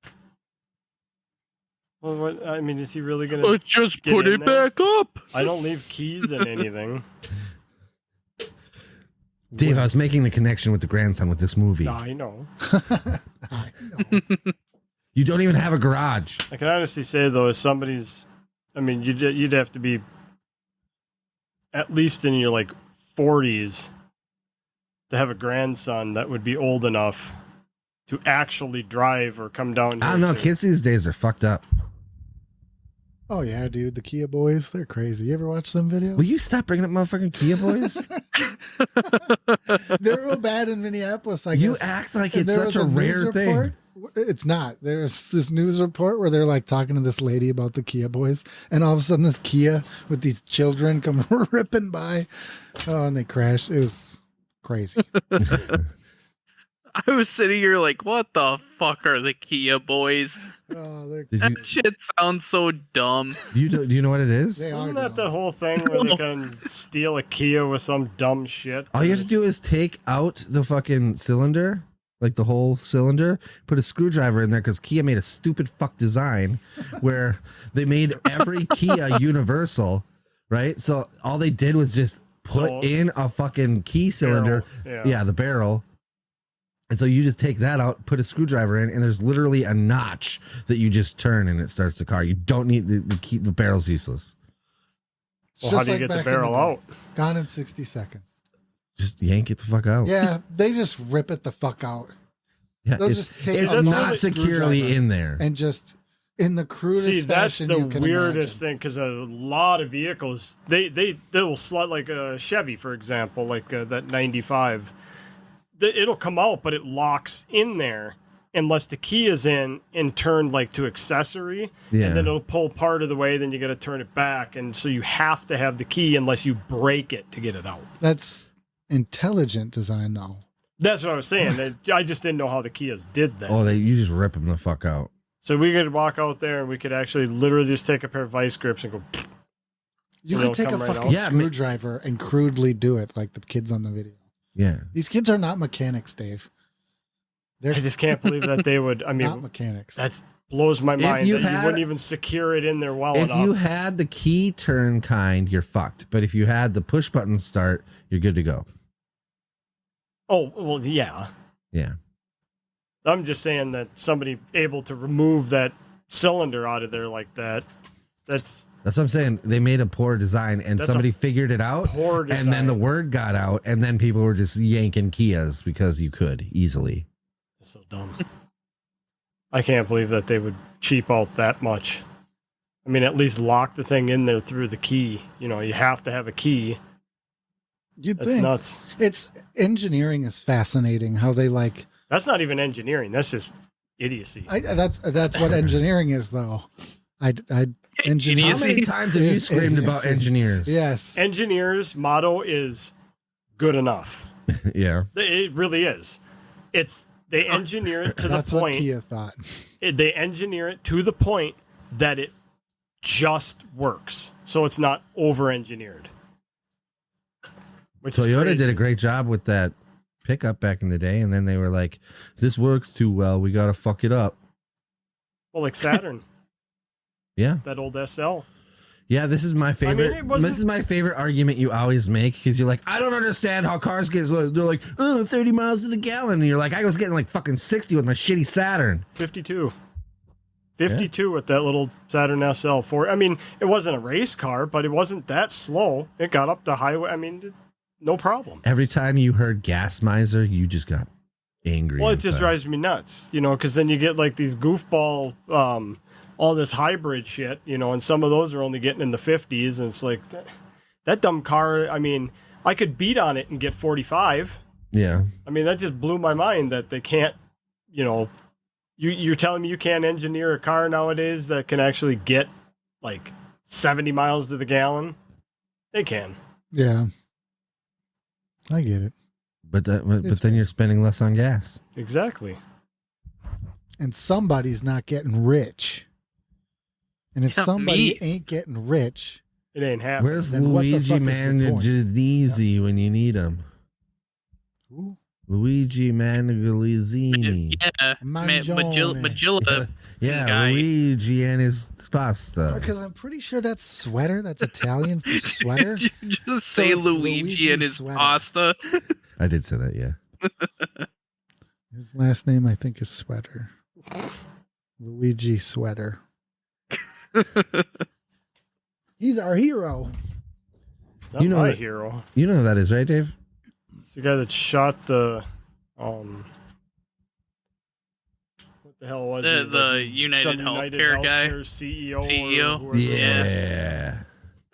Well, what, I mean, is he really gonna? Let's just get put in it there? back up. I don't leave keys in anything. Dave, I was making the connection with the grandson with this movie. I know. I know. You don't even have a garage. I can honestly say though, if somebody's, I mean, you'd have to be at least in your like 40s to have a grandson that would be old enough to actually drive or come down. I here don't know. to- Kids these days are fucked up. Oh yeah, dude, the Kia boys, they're crazy. You ever watch some videos? Will you stop bringing up motherfucking Kia boys? They're real bad in Minneapolis, I You guess. act like And it's there such was a rare news thing. report. It's not. There's this news report where they're like talking to this lady about the Kia boys, and all of a sudden this Kia with these children come ripping by. Oh, and they crash. It was crazy. I was sitting here like, what the fuck are the Kia boys? Oh, they're Did That shit sounds so dumb. do you know what it is? they are. Isn't that the dumb. whole thing where they can steal a Kia with some dumb shit? All you have to do is take out the fucking cylinder like the whole cylinder, put a screwdriver in there because Kia made a stupid fuck design where they made every Kia universal, right? So all they did was just put in a fucking key cylinder. Yeah, the barrel. And so you just take that out, put a screwdriver in, and there's literally a notch that you just turn and it starts the car. You don't need the key. The barrel's useless. Well, how do you get the barrel out? Gone in 60 seconds. Just yank it the fuck out. Yeah, they just rip it the fuck out. Yeah, it's not securely in there. And just in the crudest See, that's fashion the weirdest thing, because a lot of vehicles, they'll slide, like a Chevy, for example, like that 95. It'll come out, but it locks in there unless the key is in and turned like to accessory. Yeah. And then it'll pull part of the way, then you got to turn it back. And so you have to have the key unless you break it to get it out. That's intelligent design, though. That's what I was saying. I just didn't know how the Kias did that. Oh, you just rip them the fuck out. So we could walk out there and we could actually literally just take a pair of vice grips and go. You could take a fucking screwdriver and crudely do it like the kids on the video. Yeah. These kids are not mechanics, Dave. I just can't believe that they would. I mean, not mechanics. That blows my mind. You wouldn't even secure it in there well enough. If you had the key turn kind, you're fucked. But if you had the push button start, you're good to go. Oh, well, yeah. Yeah. I'm just saying that somebody able to remove that cylinder out of there like that, that's what I'm saying. They made a poor design and somebody figured it out. Poor design. And then the word got out and then people were just yanking Kias because you could easily. That's so dumb. I can't believe that they would cheap out that much. I mean, at least lock the thing in there through the key. You know, you have to have a key. That's nuts. It's engineering is fascinating. How they like. That's not even engineering. That's just idiocy. That's what engineering is, though. Engineering. How many times have you screamed about engineers? Yes. Engineers' motto is good enough. Yeah. It really is. They engineer it to the point. That's what Kia thought. They engineer it to the point that it just works. So it's not over-engineered. Toyota did a great job with that pickup back in the day, and then they were like, this works too well, we gotta fuck it up. Well, like Saturn. Yeah. That old SL. Yeah, this is my favorite. This is my favorite argument you always make, because you're like, I don't understand how cars get. They're like, 30 miles to the gallon, and you're like, I was getting like fucking 60 with my shitty Saturn. 52 with that little Saturn SL4. I mean, it wasn't a race car, but it wasn't that slow. It got up the highway. I mean, no problem. Every time you heard gas miser, you just got angry. Well, it just drives me nuts, because then you get like these goofball, all this hybrid shit, and some of those are only getting in the 50s, and it's like that dumb car. I mean, I could beat on it and get 45. Yeah. I mean, that just blew my mind that they can't, you're telling me you can't engineer a car nowadays that can actually get like 70 miles to the gallon? They can. Yeah. I get it. But then you're spending less on gas. Exactly. And somebody's not getting rich. And if somebody ain't getting rich, it ain't happening. Where's Luigi Manganizi when you need him? Who? Luigi Manganizzini. Yeah, Magilla. Yeah, guy. Luigi and his pasta. Because I'm pretty sure that's sweater. That's Italian for sweater. Did you just say Luigi and his sweater. pasta? I did say that, yeah. His last name, I think, is Sweater. Luigi Sweater. He's our hero. Not my hero. You know who that is, right, Dave? It's the guy that shot the what the hell was it? The United Healthcare guy, CEO. Yeah.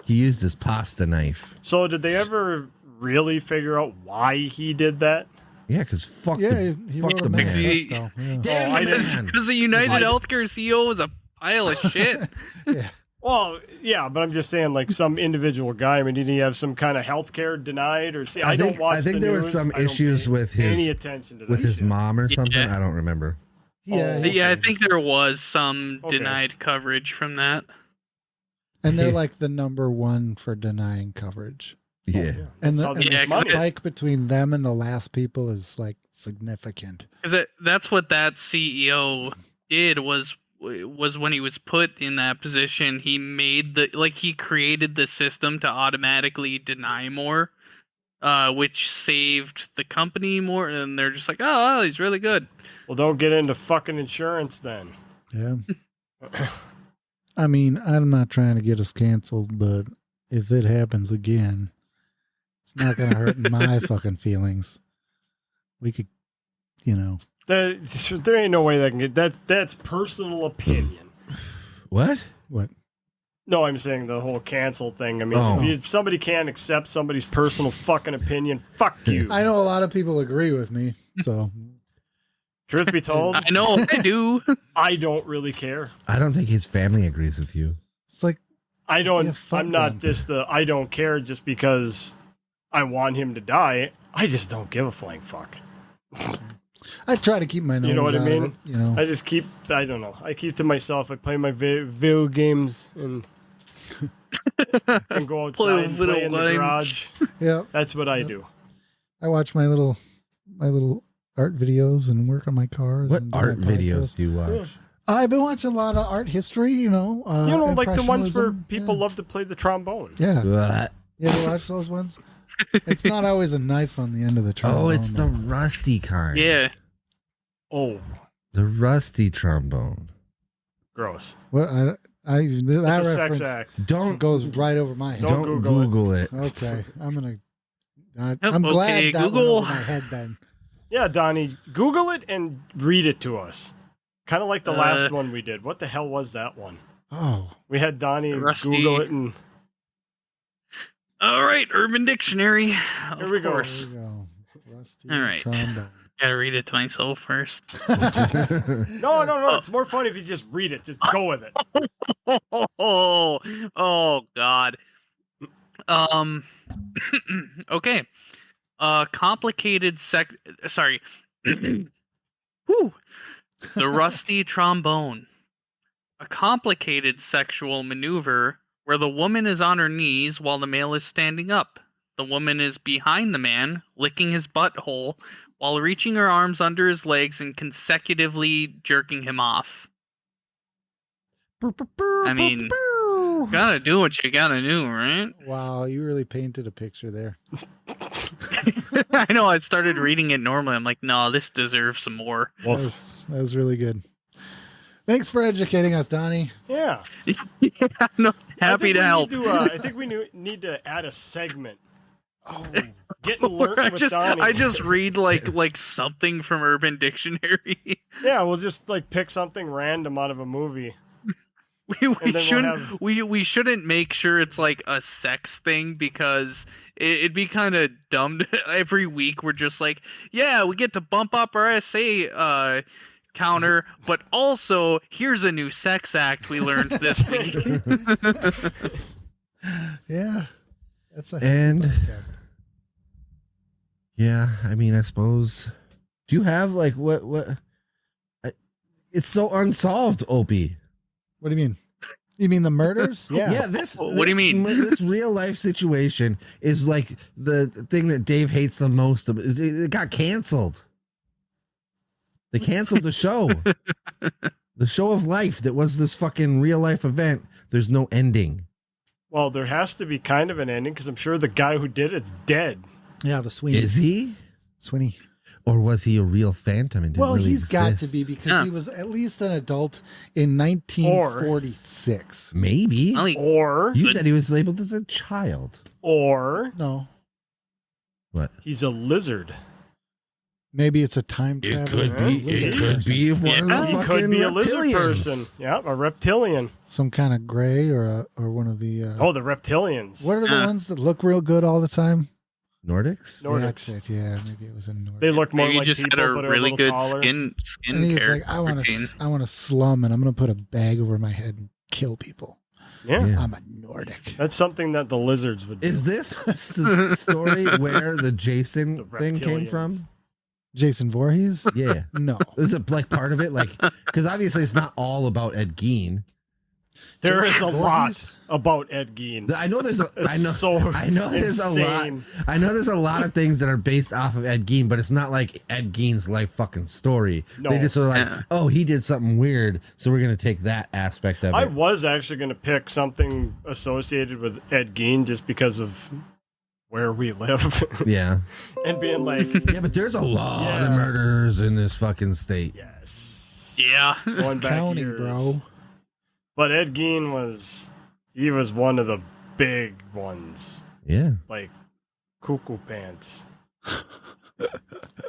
He used his pasta knife. So did they ever really figure out why he did that? Yeah, because fuck he fuck wrote the a man. manifesto. Yeah. Damn because the United Healthcare CEO was a pile of shit. Yeah. Well, yeah, but I'm just saying, like, some individual guy. I mean, did he have some kind of health care denied, or see? I don't watch. I think there was some issues with his attention to his shit. mom or something. Yeah. I don't remember. Yeah, Yeah, I think there was some denied coverage from that. and they're like the number one for denying coverage. Yeah. And That's the, how and they the make money. spike between them and the last people is like significant. Because that's what that CEO did was when he was put in that position, he made he created the system to automatically deny more, which saved the company more. And they're just like, oh, he's really good. Well, don't get into fucking insurance then. Yeah. I mean, I'm not trying to get us canceled, but if it happens again, it's not going to hurt my fucking feelings. We could, There ain't no way that can get that's personal opinion. What? What? No, I'm saying the whole cancel thing. I mean, Oh. if somebody can't accept somebody's personal fucking opinion, fuck you. I know a lot of people agree with me, so Truth be told, I know, I do. I don't really care. I don't think his family agrees with you. it's like, I don't. Yeah, fuck I'm not them. just I don't care just because I want him to die. I just don't give a flying fuck. I try to keep my nose You know what I out of mean? it, you know. I just keep. I don't know. I keep to myself. I play my video games and go outside and play in the video garage. Yeah. That's what I do. I watch my little art videos and work on my cars. What and do art my videos podcast. do you watch? I've been watching a lot of art history, Like the ones where impressionism. people love to play the trombone. Yeah. What? You ever watch those ones? It's not always a knife on the end of the trombone. Oh, it's the though. rusty kind. Yeah. Oh, The rusty trombone. gross. What that It's a reference sex act. Don't goes right over my head. Don't don't Google Google it. Okay, I'm gonna. I'm Okay, glad that Google. went over my head. Then Yeah, Donnie, Google it and read it to us. Kind of like the last one we did. What the hell was that one? oh, We had Donnie Rusty. Google it and All right, Urban Dictionary. Here we go. there Course. we go. Rusty All right. trombone. Gotta read it to myself first. no. It's more fun if you just read it. Just go with it. Oh God. Okay. Complicated sorry. Whew. The rusty trombone. A complicated sexual maneuver where the woman is on her knees while the male is standing up. The woman is behind the man, licking his butthole, while reaching her arms under his legs and consecutively jerking him off. I mean, gotta do what you gotta do, right? Wow, you really painted a picture there. I know, I started reading it normally. I'm like, no, this deserves some more. That was really good. Thanks for educating us, Donnie. Yeah. No, happy to help. I think we need to add a segment. Oh, Get and learn with Donnie. I just read like something from Urban Dictionary. Yeah, we'll just like pick something random out of a movie. We And then we'll shouldn't have- we shouldn't make sure it's like a sex thing because it'd be kind of dumb. Every week we're just like, yeah, we get to bump up our SA counter, but also here's a new sex act we learned this week. yeah. That's a And- podcast. Yeah, I mean, I suppose. Do you have like what? It's so unsolved, Opie. What do you mean? You mean the murders? Yeah. Yeah. This. What do you mean? This real life situation is like the thing that Dave hates the most. It got canceled. They canceled the show. The show of life that was this fucking real life event. There's no ending. Well, there has to be kind of an ending because I'm sure the guy who did it's dead. Yeah, the Sweeney. Is he? Sweeney. Or was he a real phantom and didn't Well, really he's got to exist? be because Yeah. he was at least an adult in 1946. Maybe. Well, he- Or You said he was labeled as a child. No, What? he's a lizard. maybe it's a time travel. It could be. lizard It could person. be one of Yeah. the He fucking could be a lizard reptilians. person. Yeah, a reptilian. Some kind of gray or one of the. Oh, the reptilians. What are the Yeah. ones that look real good all the time? Nordics. Nordics. Yeah, that's it. Yeah, maybe it was in Nordic. They look more Maybe like just people, had a but are really a little good taller. skin and he's character. like, I routine. want to slum, and I'm going to put a bag over my head and kill people. Yeah. Yeah. I'm a Nordic. That's something that the lizards would do. Is this story where the Jason The thing came reptilians. from? Jason Voorhees? Yeah. No. Is it like part of it? Like, because obviously it's not all about Ed Gein. There is a lot Voorhees? about Ed Gein. I know there's a. It's I know there's insane. a lot. I know there's a lot of things that are based off of Ed Gein, but it's not like Ed Gein's life fucking story. No. They just sort of like, Yeah. oh, he did something weird, so we're gonna take that aspect of I it. was actually going to pick something associated with Ed Gein just because of where we live Yeah, and being like, yeah, but there's a lot of Yeah. murders in this fucking state. yes. Yeah. Going back County, years. bro. But Ed Gein was one of the big ones, Yeah, like cuckoo pants.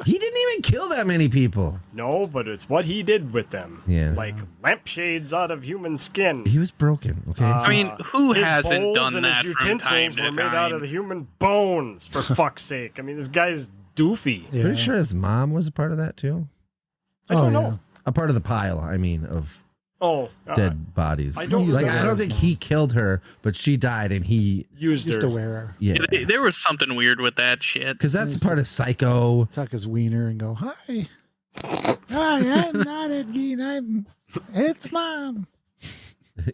he didn't even kill that many people. No, but it's what he did with them. Yeah. Like lampshades out of human skin. He was broken. Okay, I mean, who His hasn't bowls done and that his from time utensils to were made out of time? the human bones, for fuck's sake. I mean, this guy's doofy. Yeah. pretty sure his mom was a part of that too. I don't Oh, know. A part of the pile. I mean, of Oh, dead bodies. I don't like. remember I don't his think mom. he killed her, but she died, and he used Used her. to wear her. yeah. There was something weird with that shit. Because that's part of Psycho. Tuck his wiener and go, hi. Hi, I'm not Ed Gein. I'm Ed's mom.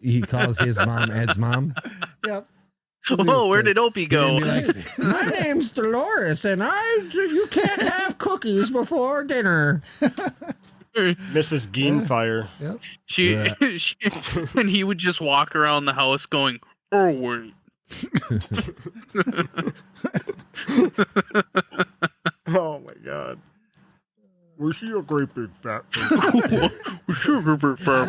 He calls his mom Ed's mom. Yep. Oh, where did Opie go? He'd be like, my name's Dolores, and you can't have cookies before dinner. Mrs. Geinfire. Yep. And he would just walk around the house going, "Oh wait." Oh my god. Was she a great big fat I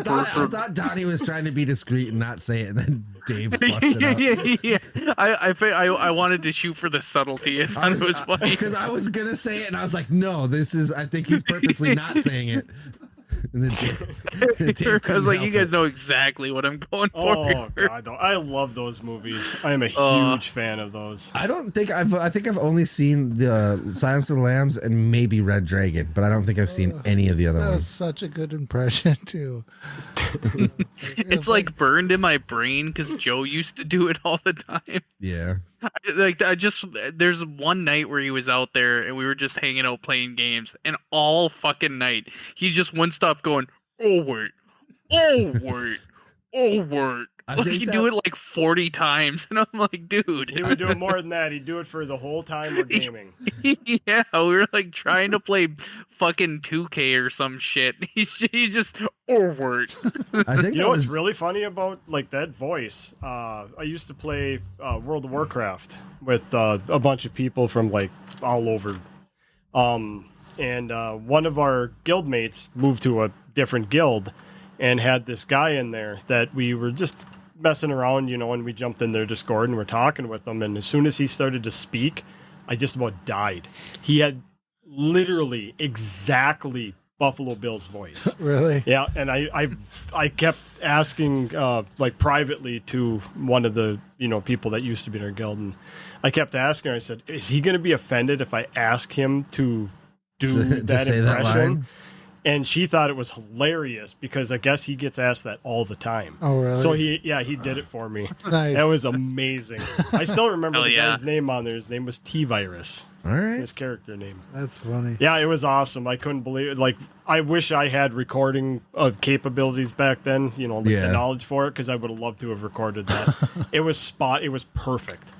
thought Donnie was trying to be discreet and not say it, and then Dave busted up. Yeah. I wanted to shoot for the subtlety. I thought it was funny. Because I was gonna say it, and I was like, "No, I think he's purposely not saying it." And then Dave I couldn't was like, help you guys it. know exactly what I'm going for. Oh god, though. I love those movies. I am a huge fan of those. I think I've only seen the Silence of the Lambs and maybe Red Dragon, but I don't think I've seen any of the other That was ones. such a good impression, too. It's like burned in my brain because Joe used to do it all the time. Yeah. There's one night where he was out there and we were just hanging out playing games, and all fucking night he just wouldn't stop going, "Oh wait, oh wait, oh wait." I Like think he'd that- do it like 40 times, and I'm like, dude. He would do it more than that. He'd do it for the whole time we're gaming. Yeah, we were like trying to play fucking 2K or some shit. He's just forward. I think You that know what's was really funny about like that voice? I used to play World of Warcraft with a bunch of people from like all over. And one of our guild mates moved to a different guild and had this guy in there that we were just messing around, you know, and we jumped in their Discord and we're talking with him. And as soon as he started to speak, I just about died. He had literally exactly Buffalo Bill's voice. Really? Yeah, and I kept asking like privately to one of the people that used to be in our guild, and I kept asking her. I said, "Is he going to be offended if I ask him to do To that say that impression?" line? And she thought it was hilarious because I guess he gets asked that all the time. Oh, really? So he did it for me. Nice. That was amazing. I still remember Hell the yeah. guy's name on there. His name was T-Virus. all right. His character name. That's funny. Yeah, it was awesome. I couldn't believe it. Like, I wish I had recording capabilities back then, like Yeah. the knowledge for it, because I would have loved to have recorded that. It was perfect.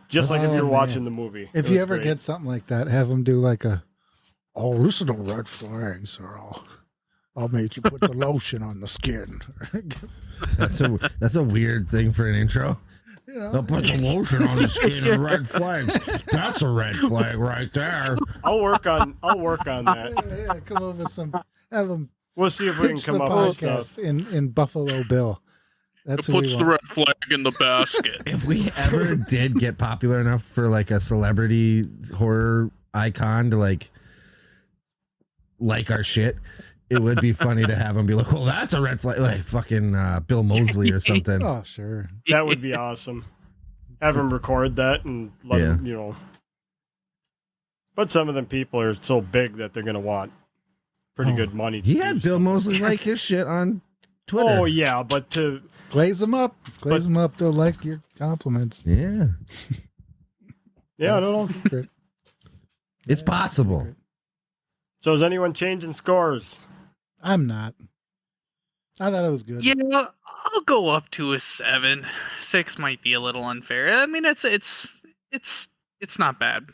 Just like if Oh, you're man. watching the movie. It If you was ever great. get something like that, have them do like oh, listen to red flags, or I'll make you put the lotion on the skin. That's a weird thing for an intro. I'll put the lotion on the skin and red flags. That's a red flag right there. I'll work on that. Yeah, come up with some. Have them We'll see if we can pitch come the up with stuff. podcast in Buffalo Bill. That's who we Puts the want. red flag in the basket. If we ever did get popular enough for like a celebrity horror icon to like our shit, it would be funny to have him be like, "Well, that's a red flag," like fucking Bill Moseley or something. Oh, sure. That would be awesome. Have him record that and let him, But some of them people are so big that they're going to want pretty good money. To He do had Bill something. Moseley like his shit on Twitter. Oh, yeah, but to... Glaze them up. Glaze them up. They'll like your compliments. Yeah, Yeah, I That's don't know. the secret. it's possible. So is anyone changing scores? I'm not. I thought it was good. Yeah, I'll go up to a 7. 6 might be a little unfair. I mean, it's not bad.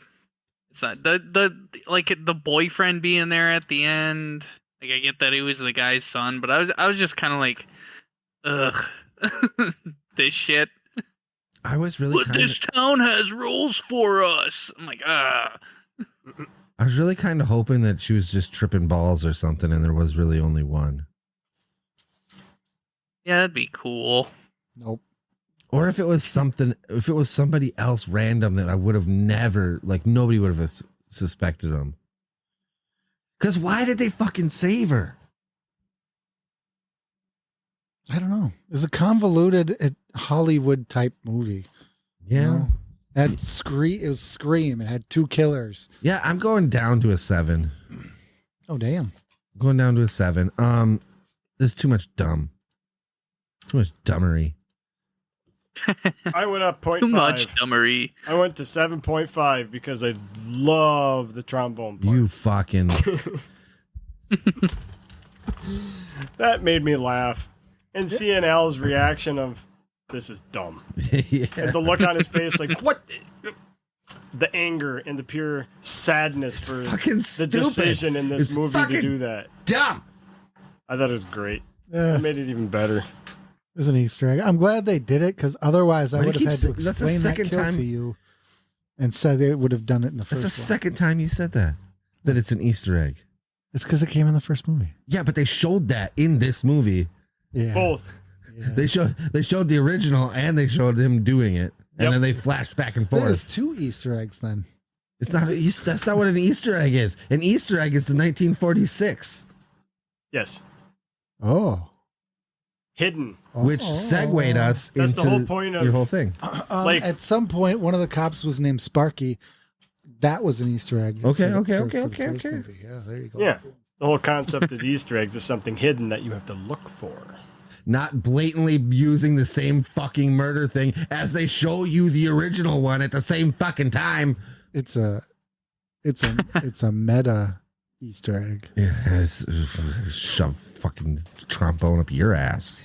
It's not the boyfriend being there at the end. Like, I get that he was the guy's son, but I was just kind of like, ugh, this shit. I was really But this town has rules for us. I'm like, ah. I was really kind of hoping that she was just tripping balls or something, and there was really only one. Yeah, that'd be cool. Nope. Or if it was somebody else random that I would have never, like, nobody would have suspected them. Because why did they fucking save her? I don't know. It was a convoluted Hollywood type movie. Yeah. You know? It was Scream. It had 2 killers. Yeah, I'm going down to a 7. Oh, damn. Going down to a 7. There's too much dumb. Too much dumbery. I went up 0.5. Too much dumbery. I went to 7.5 because I love the trombone part. You fucking... That made me laugh. And seeing Al's reaction of, this is dumb. Yeah. And the look on his face, like, what? The anger and the pure sadness for fucking the stupid. decision in this It's movie to fucking do that. Dumb. I thought it was great. Yeah. It made it even better. It was an Easter egg. I'm glad they did it because otherwise I Why do would you have keep had to that's the explain that second kill time- to you and said they would have done it in the That's first the one. second time you said that it's an Easter egg. It's because it came in the first movie. Yeah, but they showed that in this movie. Yeah. Both. Yeah. They showed the original and they showed him doing it, and Yep. then they flashed back and There's forth. 2 Easter eggs then. It's not that's not what an Easter egg is. An Easter egg is the 1946, Yes. Oh. Hidden. which segued us That's into the whole point of- your whole thing. Like- at some point, one of the cops was named Sparky. That was an Easter egg. Okay, for the okay. first movie. Yeah, there you go. Yeah. The whole concept of the Easter eggs is something hidden that you have to look for. Not blatantly using the same fucking murder thing as they show you the original one at the same fucking time. It's a meta Easter egg. Yeah, shove fucking trombone up your ass.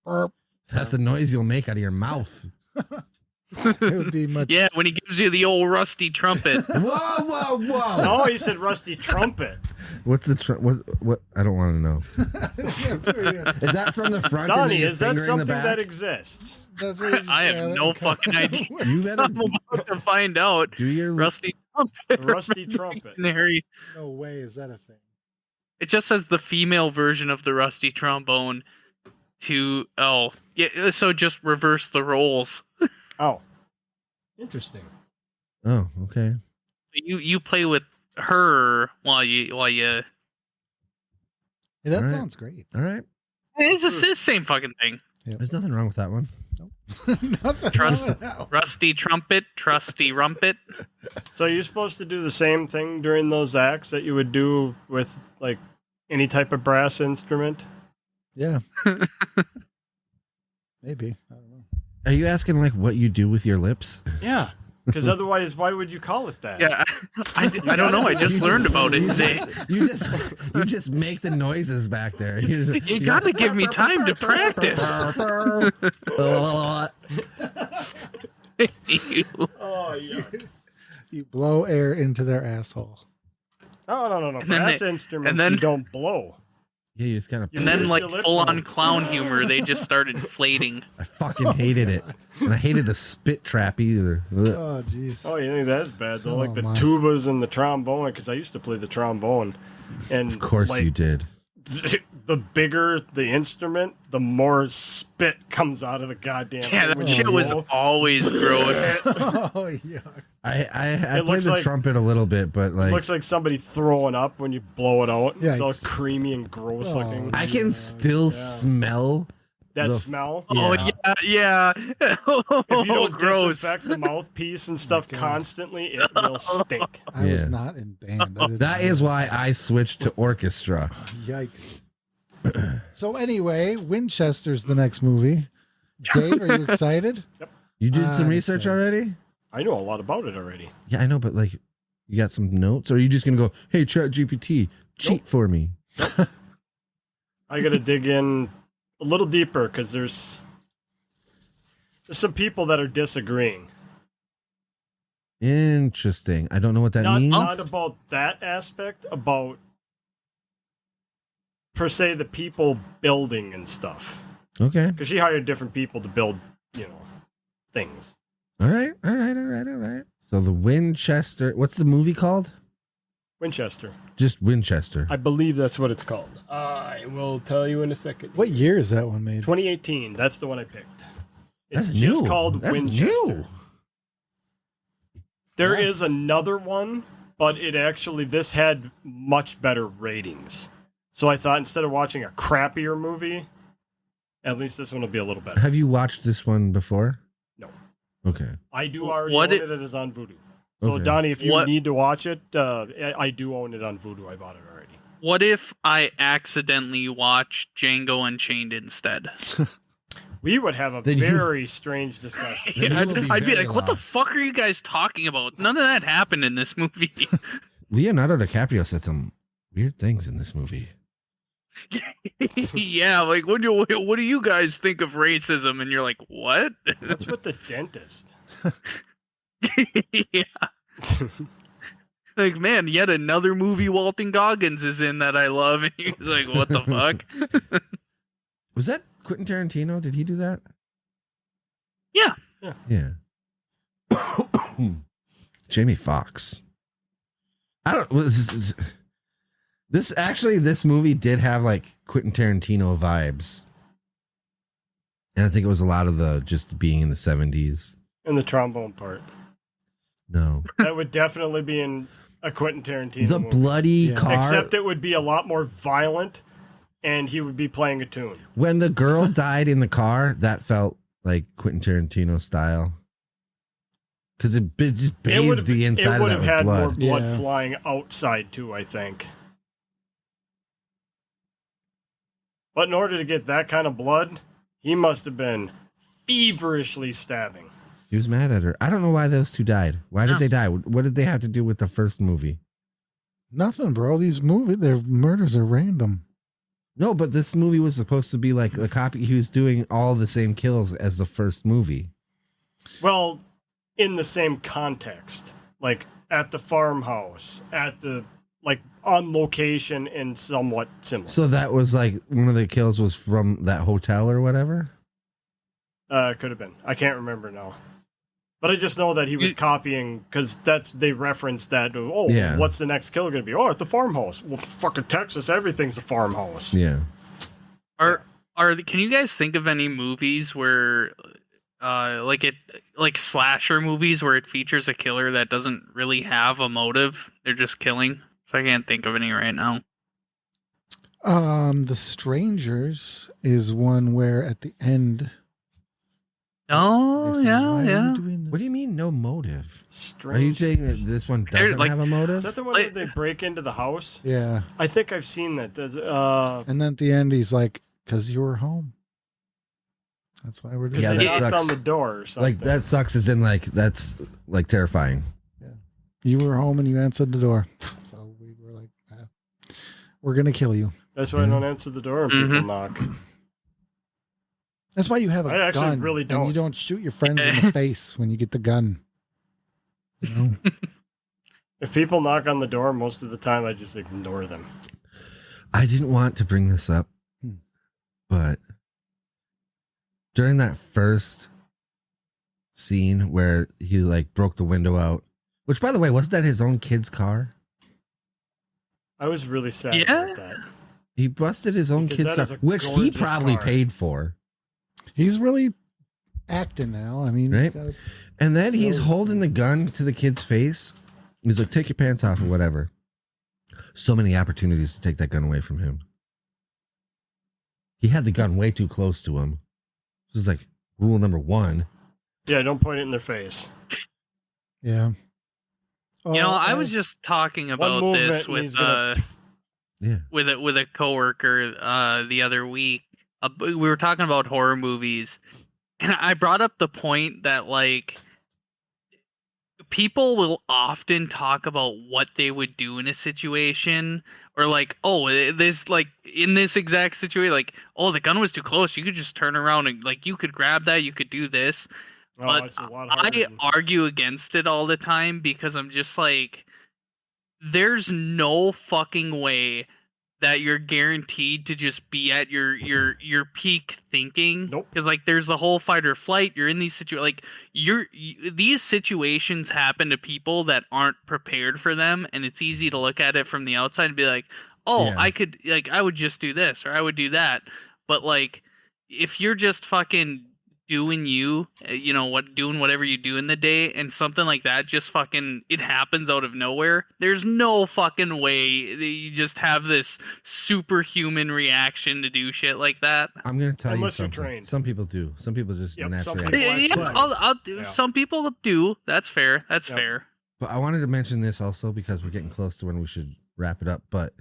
Burp. That's the noise you'll make out of your mouth. It would be much. Yeah, when he gives you the old rusty trumpet. Whoa. No, he said rusty trumpet. What's the what? I don't want to know. That's where you- Is that from the front? Donnie, and then your is that finger in something the back? that exists? that's where you- I have yeah, no that would fucking come- idea. You better I'm about to find out. do your Rusty trumpet. Rusty trumpet. Dictionary. No way is that a thing. It just says the female version of the rusty trombone. So just reverse the roles. Oh. Interesting. Oh, okay. You play with her while you. Yeah, that All right. sounds great. All right. It's the same fucking thing. There's nothing wrong with that one. Nothing Trust- wrong with that one. Rusty trumpet, trusty rumpet. So you're supposed to do the same thing during those acts that you would do with, like, any type of brass instrument? Yeah. Maybe. I don't know. Are you asking like what you do with your lips? Yeah. Because otherwise, why would you call it that? Yeah, I don't know. I just learned about it today. You just make the noises back there. You gotta give me time to practice. Ew. Oh, yeah. You blow air into their asshole. No. then Brass they- instruments and then- you don't blow. Yeah, you just kind of. You And then, pierce like, your lips full on out. clown humor, they just started inflating. I fucking hated it, and I hated the spit trap either. Ugh. Oh, jeez. Oh, you think that's bad? Though, like Oh, the my. tubas and the trombone, because I used to play the trombone. And Of course like, you did. The bigger the instrument, the more spit comes out of the goddamn Yeah, thing that when shit you was blow. always gross. Oh, yeah. I played looks the like- trumpet a little bit, but It like looks like somebody throwing up when you blow it out. It's all Yikes. creamy and gross Oh, looking. I can still Yeah. smell. That the- smell. Oh yeah. Oh, If you don't gross. disinfect the mouthpiece and stuff God. constantly, it will stink. I Yeah. was not in band. I didn't That know. is why I switched to orchestra. Yikes. So anyway, Winchester's the next movie. Dave, are you excited? You did some I'm research excited. already? I know a lot about it already. Yeah, I know, but like, you got some notes, or are you just gonna go, "Hey, Chat GPT, cheat Nope. for me"? I got to dig in a little deeper because there's some people that are disagreeing. Interesting. I don't know what that Not means. about that aspect, about per se the people building and stuff. Okay. Because she hired different people to build, things. All right. So the Winchester. What's the movie called? Winchester. Just Winchester. I believe that's what it's called. I will tell you in a second. What year is that one made? 2018. That's the one I picked. It's That's just new. called That's Winchester. new. There is another one, but this had much better ratings. So I thought instead of watching a crappier movie, at least this one will be a little better. Have you watched this one before? No. Okay. I do already own it. It is on Vudu. So Okay. Donnie, if you need to watch it, I do own it on Vudu. I bought it already. What if I accidentally watched Django Unchained instead? We would have a Then you- very strange discussion. Then you will be I'd be very like, what the lost. fuck are you guys talking about? None of that happened in this movie. Leonardo DiCaprio said some weird things in this movie. Yeah, like what do you guys think of racism? And you're like, what? What's with the dentist? Yeah. Like, man, yet another movie Walton Goggins is in that I love, and he's like, what the fuck? Was that Quentin Tarantino? Did he do that? Yeah. Yeah. Jamie Foxx. I don't. This movie did have like Quentin Tarantino vibes, and I think it was a lot of the just being in the 70s. And the trombone part. No, That would definitely be in a Quentin Tarantino the movie. bloody Yeah. car. Except it would be a lot more violent, and he would be playing a tune. When the girl died in the car, that felt like Quentin Tarantino style. Because it just bathed the inside it would of have that had with more blood. blood Yeah. flying outside too, I think. But in order to get that kind of blood, he must have been feverishly stabbing. He was mad at her. I don't know why those two died. Why did Yeah. they die? What did they have to do with the first movie? Nothing, bro. These their murders are random. No, but this movie was supposed to be like the copy. He was doing all the same kills as the first movie. Well, in the same context, like at the farmhouse, on location and somewhat similar. So that was like one of the kills was from that hotel or whatever. Could have been. I can't remember now. But I just know that he was copying because they referenced that. Oh, Yeah. What's the next kill going to be? Oh, at the farmhouse. Well, fucking Texas, everything's a farmhouse. Yeah. Can you guys think of any movies where like slasher movies where it features a killer that doesn't really have a motive? They're just killing. So I can't think of any right now. The Strangers is one where at the end. Oh, they say, yeah, "Why are you yeah. doing this?" What do you mean no motive? Strange. Are you saying that this one doesn't like- have a Is motive? that the one where they break into the house? Yeah. I think I've seen that. And then at the end, he's like, "'Cause you were home. That's why we're doing because Yeah, they that knocked sucks. on the door or something. Like that sucks. As in like that's like terrifying. You were home and you answered the door. So we were like, we're going to kill you. That's why I don't answer the door and people knock. That's why you have a I actually gun. really And you don't. don't shoot your friends in the face when you get the gun. You know? If people knock on the door, most of the time I just ignore them. I didn't want to bring this up, but during that first scene where he like broke the window out, which by the way, wasn't that his own kid's car? I was really sad Yeah. about that. He busted his own Because that kid's is car, a which he gorgeous probably car. paid for. He's really acting now. I mean, Right? he's got And then he's So- holding the gun to the kid's face. He's like, take your pants off or whatever. So many opportunities to take that gun away from him. He had the gun way too close to him. This is like rule number 1. Yeah, don't point it in their face. yeah. Oh, You know, I was just talking about movement this and with he's gonna- Yeah. with a coworker the other week. We were talking about horror movies, and I brought up the point that like people will often talk about what they would do in a situation, or like, oh, this, like, in this exact situation, like, oh, the gun was too close, you could just turn around and, like, you could grab that, you could do this. Oh, But it's a lot harder. I argue against it all the time because I'm just like, there's no fucking way that you're guaranteed to just be at your peak thinking. Nope. Because, like, there's the whole fight or flight. You're in these like, these situations happen to people that aren't prepared for them, and it's easy to look at it from the outside and be like, oh, Yeah. I would just do this or I would do that. But, like, if you're just fucking doing doing whatever you do in the day, and something like that just fucking, it happens out of nowhere, there's no fucking way that you just have this superhuman reaction to do shit like that. I'm gonna tell Unless you you're something. trained. Some people do. Some people just Yep, some naturally. people act. actually Yeah, do. I'll do. Yeah. Some people do. That's fair. That's Yep. fair. But I wanted to mention this also because we're getting close to when we should wrap it up. But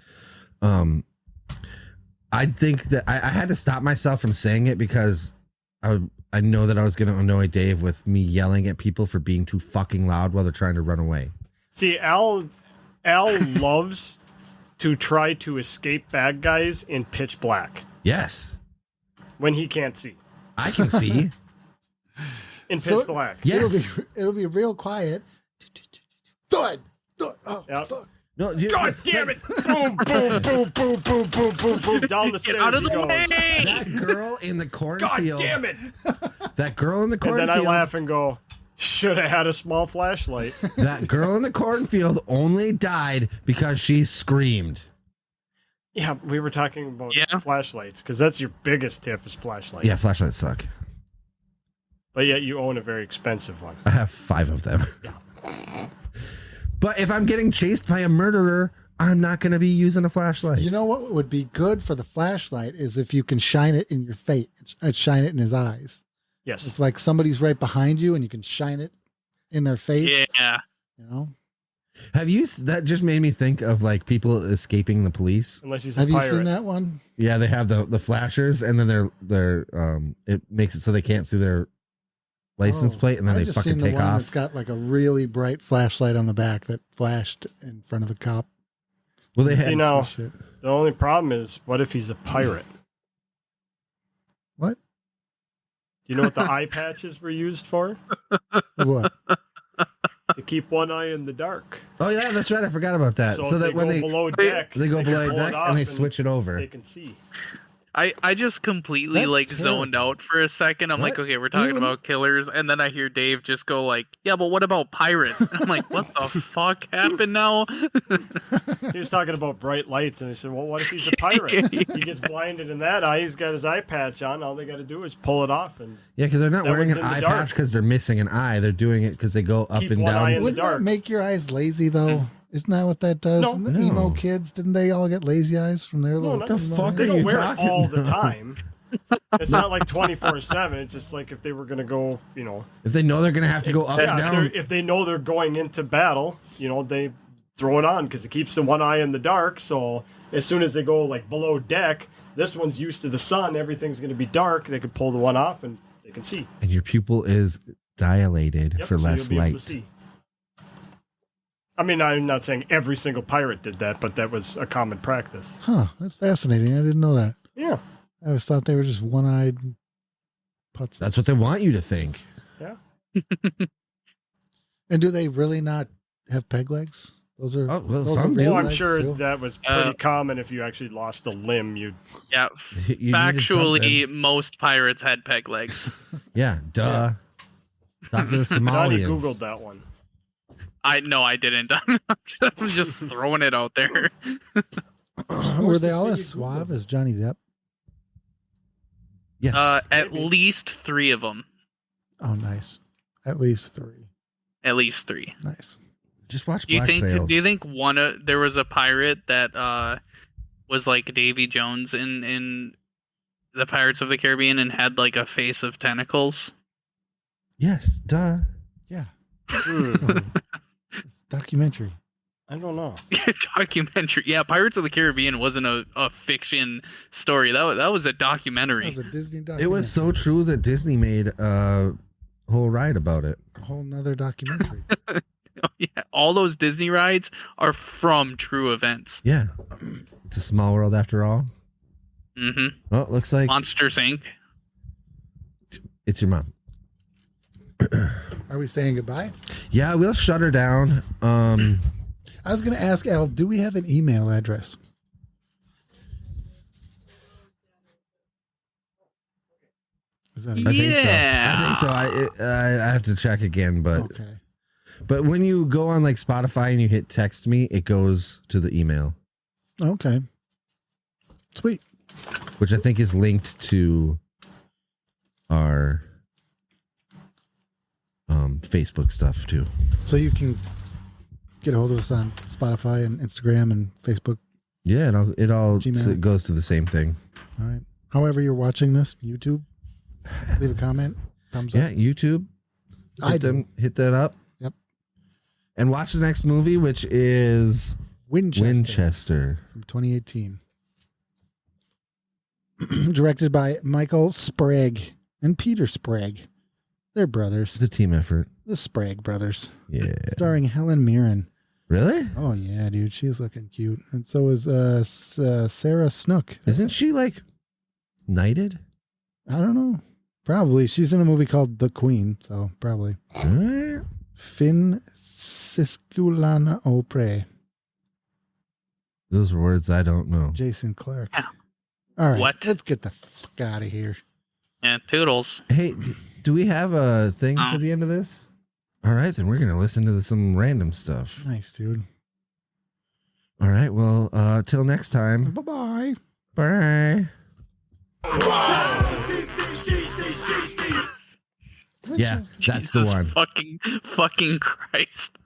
I think that I had to stop myself from saying it because I know that I was going to annoy Dave with me yelling at people for being too fucking loud while they're trying to run away. See, Al loves to try to escape bad guys in pitch black Yes, when he can't see. I can see. In pitch So- black. Yes. It'll be real quiet. Thud. Thud. Oh, Yep. fuck. No, God damn it! Boom, boom, boom, boom, boom, boom, boom, boom. Down the Get stairs out of he the goes. way! That girl in the God cornfield. damn it! That girl in the And cornfield. then I laugh and go, should have had a small flashlight. That girl in the cornfield only died because she screamed. Yeah, we were talking about Yeah. flashlights because that's your biggest tip is flashlights. Yeah, flashlights suck. But yet you own a very expensive one. I have 5 of them. But if I'm getting chased by a murderer, I'm not going to be using a flashlight. You know what would be good for the flashlight is if you can shine it in your face, shine it in his eyes. Yes. It's like somebody's right behind you and you can shine it in their face. Yeah. You know? Have you? That just made me think of like people escaping the police. Unless he's a Have you pirate. seen that one? Yeah, they have the flashers, and then they're it makes it so they can't see their license Oh, plate, and then I they just fucking seen the take one off. that's got like a really bright flashlight on the back that flashed in front of the cop. Well, they See, had now- Some shit. The only problem is, what if he's a pirate? What? You know what the eye patches were used for? What? To keep one eye in the dark. Oh yeah, that's right. I forgot about that. So, if that they when go they below deck, they go can below pull deck it off and they switch it over. They can see. I just completely That's like zoned terrible. out for a second. I'm like, What? okay, we're talking You- about killers, and then I hear Dave just go like, yeah, but what about pirates? And I'm like, what the fuck happened now? He was talking about bright lights, and I said, well, what if he's a pirate? He gets blinded in that eye. He's got his eye patch on. All they got to do is pull it off and Yeah, because they're not That wearing one's an in the eye dark. patch because they're missing an eye. They're doing it because they go up Keep and one eye down. in the Wouldn't dark. that make your eyes lazy though? Isn't that what that does? No. And the No. emo kids, didn't they all get lazy eyes from their no, little? not the the fuck They are don't you wear it talking all the about? time. It's not like 24/7. It's just like if they were going to go, If they know they're gonna have to go up yeah, and if, down. if they know they're going into battle, they throw it on because it keeps the one eye in the dark. So as soon as they go like below deck, this one's used to the sun. Everything's going to be dark. They could pull the one off and they can see. And your pupil is dilated Yep, for so less you'll be able to light. see. I mean, I'm not saying every single pirate did that, but that was a common practice. Huh? That's fascinating. I didn't know that. Yeah. I always thought they were just one-eyed putzes. That's what they want you to think. And do they really not have peg legs? Those are. Oh, well, those some are do. real Well, I'm legs, sure too? that was pretty common. If you actually lost a limb, you'd. Yeah, You needed factually, something. most pirates had peg legs. Yeah, duh. Talk to the Donnie Somalians. Googled that one. I didn't. I'm just throwing it out there. Were they to all say as you suave Googled as Johnny Depp? Yes. At Maybe. least 3 of them. Oh, nice. At least 3. At least 3. Nice. Just watch Do you Black think? Sails. Do you think there was a pirate that was like Davy Jones in the Pirates of the Caribbean and had like a face of tentacles? Yes, duh. Yeah. Hmm, It's a documentary. I don't know. Documentary. Yeah, Pirates of the Caribbean wasn't a fiction story. That was a documentary. That was a Disney documentary. It was so true that Disney made a whole ride about it. a whole nother documentary. Yeah, all those Disney rides are from true events. Yeah. It's a small world after all. Mm-hmm. Oh, it looks like Monsters Inc. it's your mom. Are we saying goodbye? Yeah, we'll shut her down. I was going to ask Al, do we have an email address? Is that I think so. Yeah. I think so. I have to check again, but okay? but when you go on like Spotify and you hit text me, it goes to the email, Okay. Sweet. which I think is linked to our Facebook stuff too. So you can get a hold of us on Spotify and Instagram and Facebook. Yeah, it all Gmail. goes to the same thing. All right. However you're watching this, YouTube, leave a comment, thumbs Yeah, up. YouTube. Hit that up. Yep. And watch the next movie, which is Winchester. From 2018. Directed by Michael Sprague and Peter Sprague. They're brothers. It's a team effort. The Sprague brothers. Yeah. Starring Helen Mirren. Really? Oh, yeah, dude. She's looking cute. And so is Sarah Snook. Isn't she like knighted? I don't know. Probably. She's in a movie called The Queen, so probably. Alright. Finn Sisculana Opre. Those are words I don't know. Jason Clark. Yeah. All right. What? Let's get the fuck out of here. Yeah, toodles. Hey, do we have a thing Oh. for the end of this? All right, then we're going to listen to some random stuff. Nice, dude. All right, well, till next time. Bye-bye. Bye. Yeah, that's the Jesus one. Fucking Christ.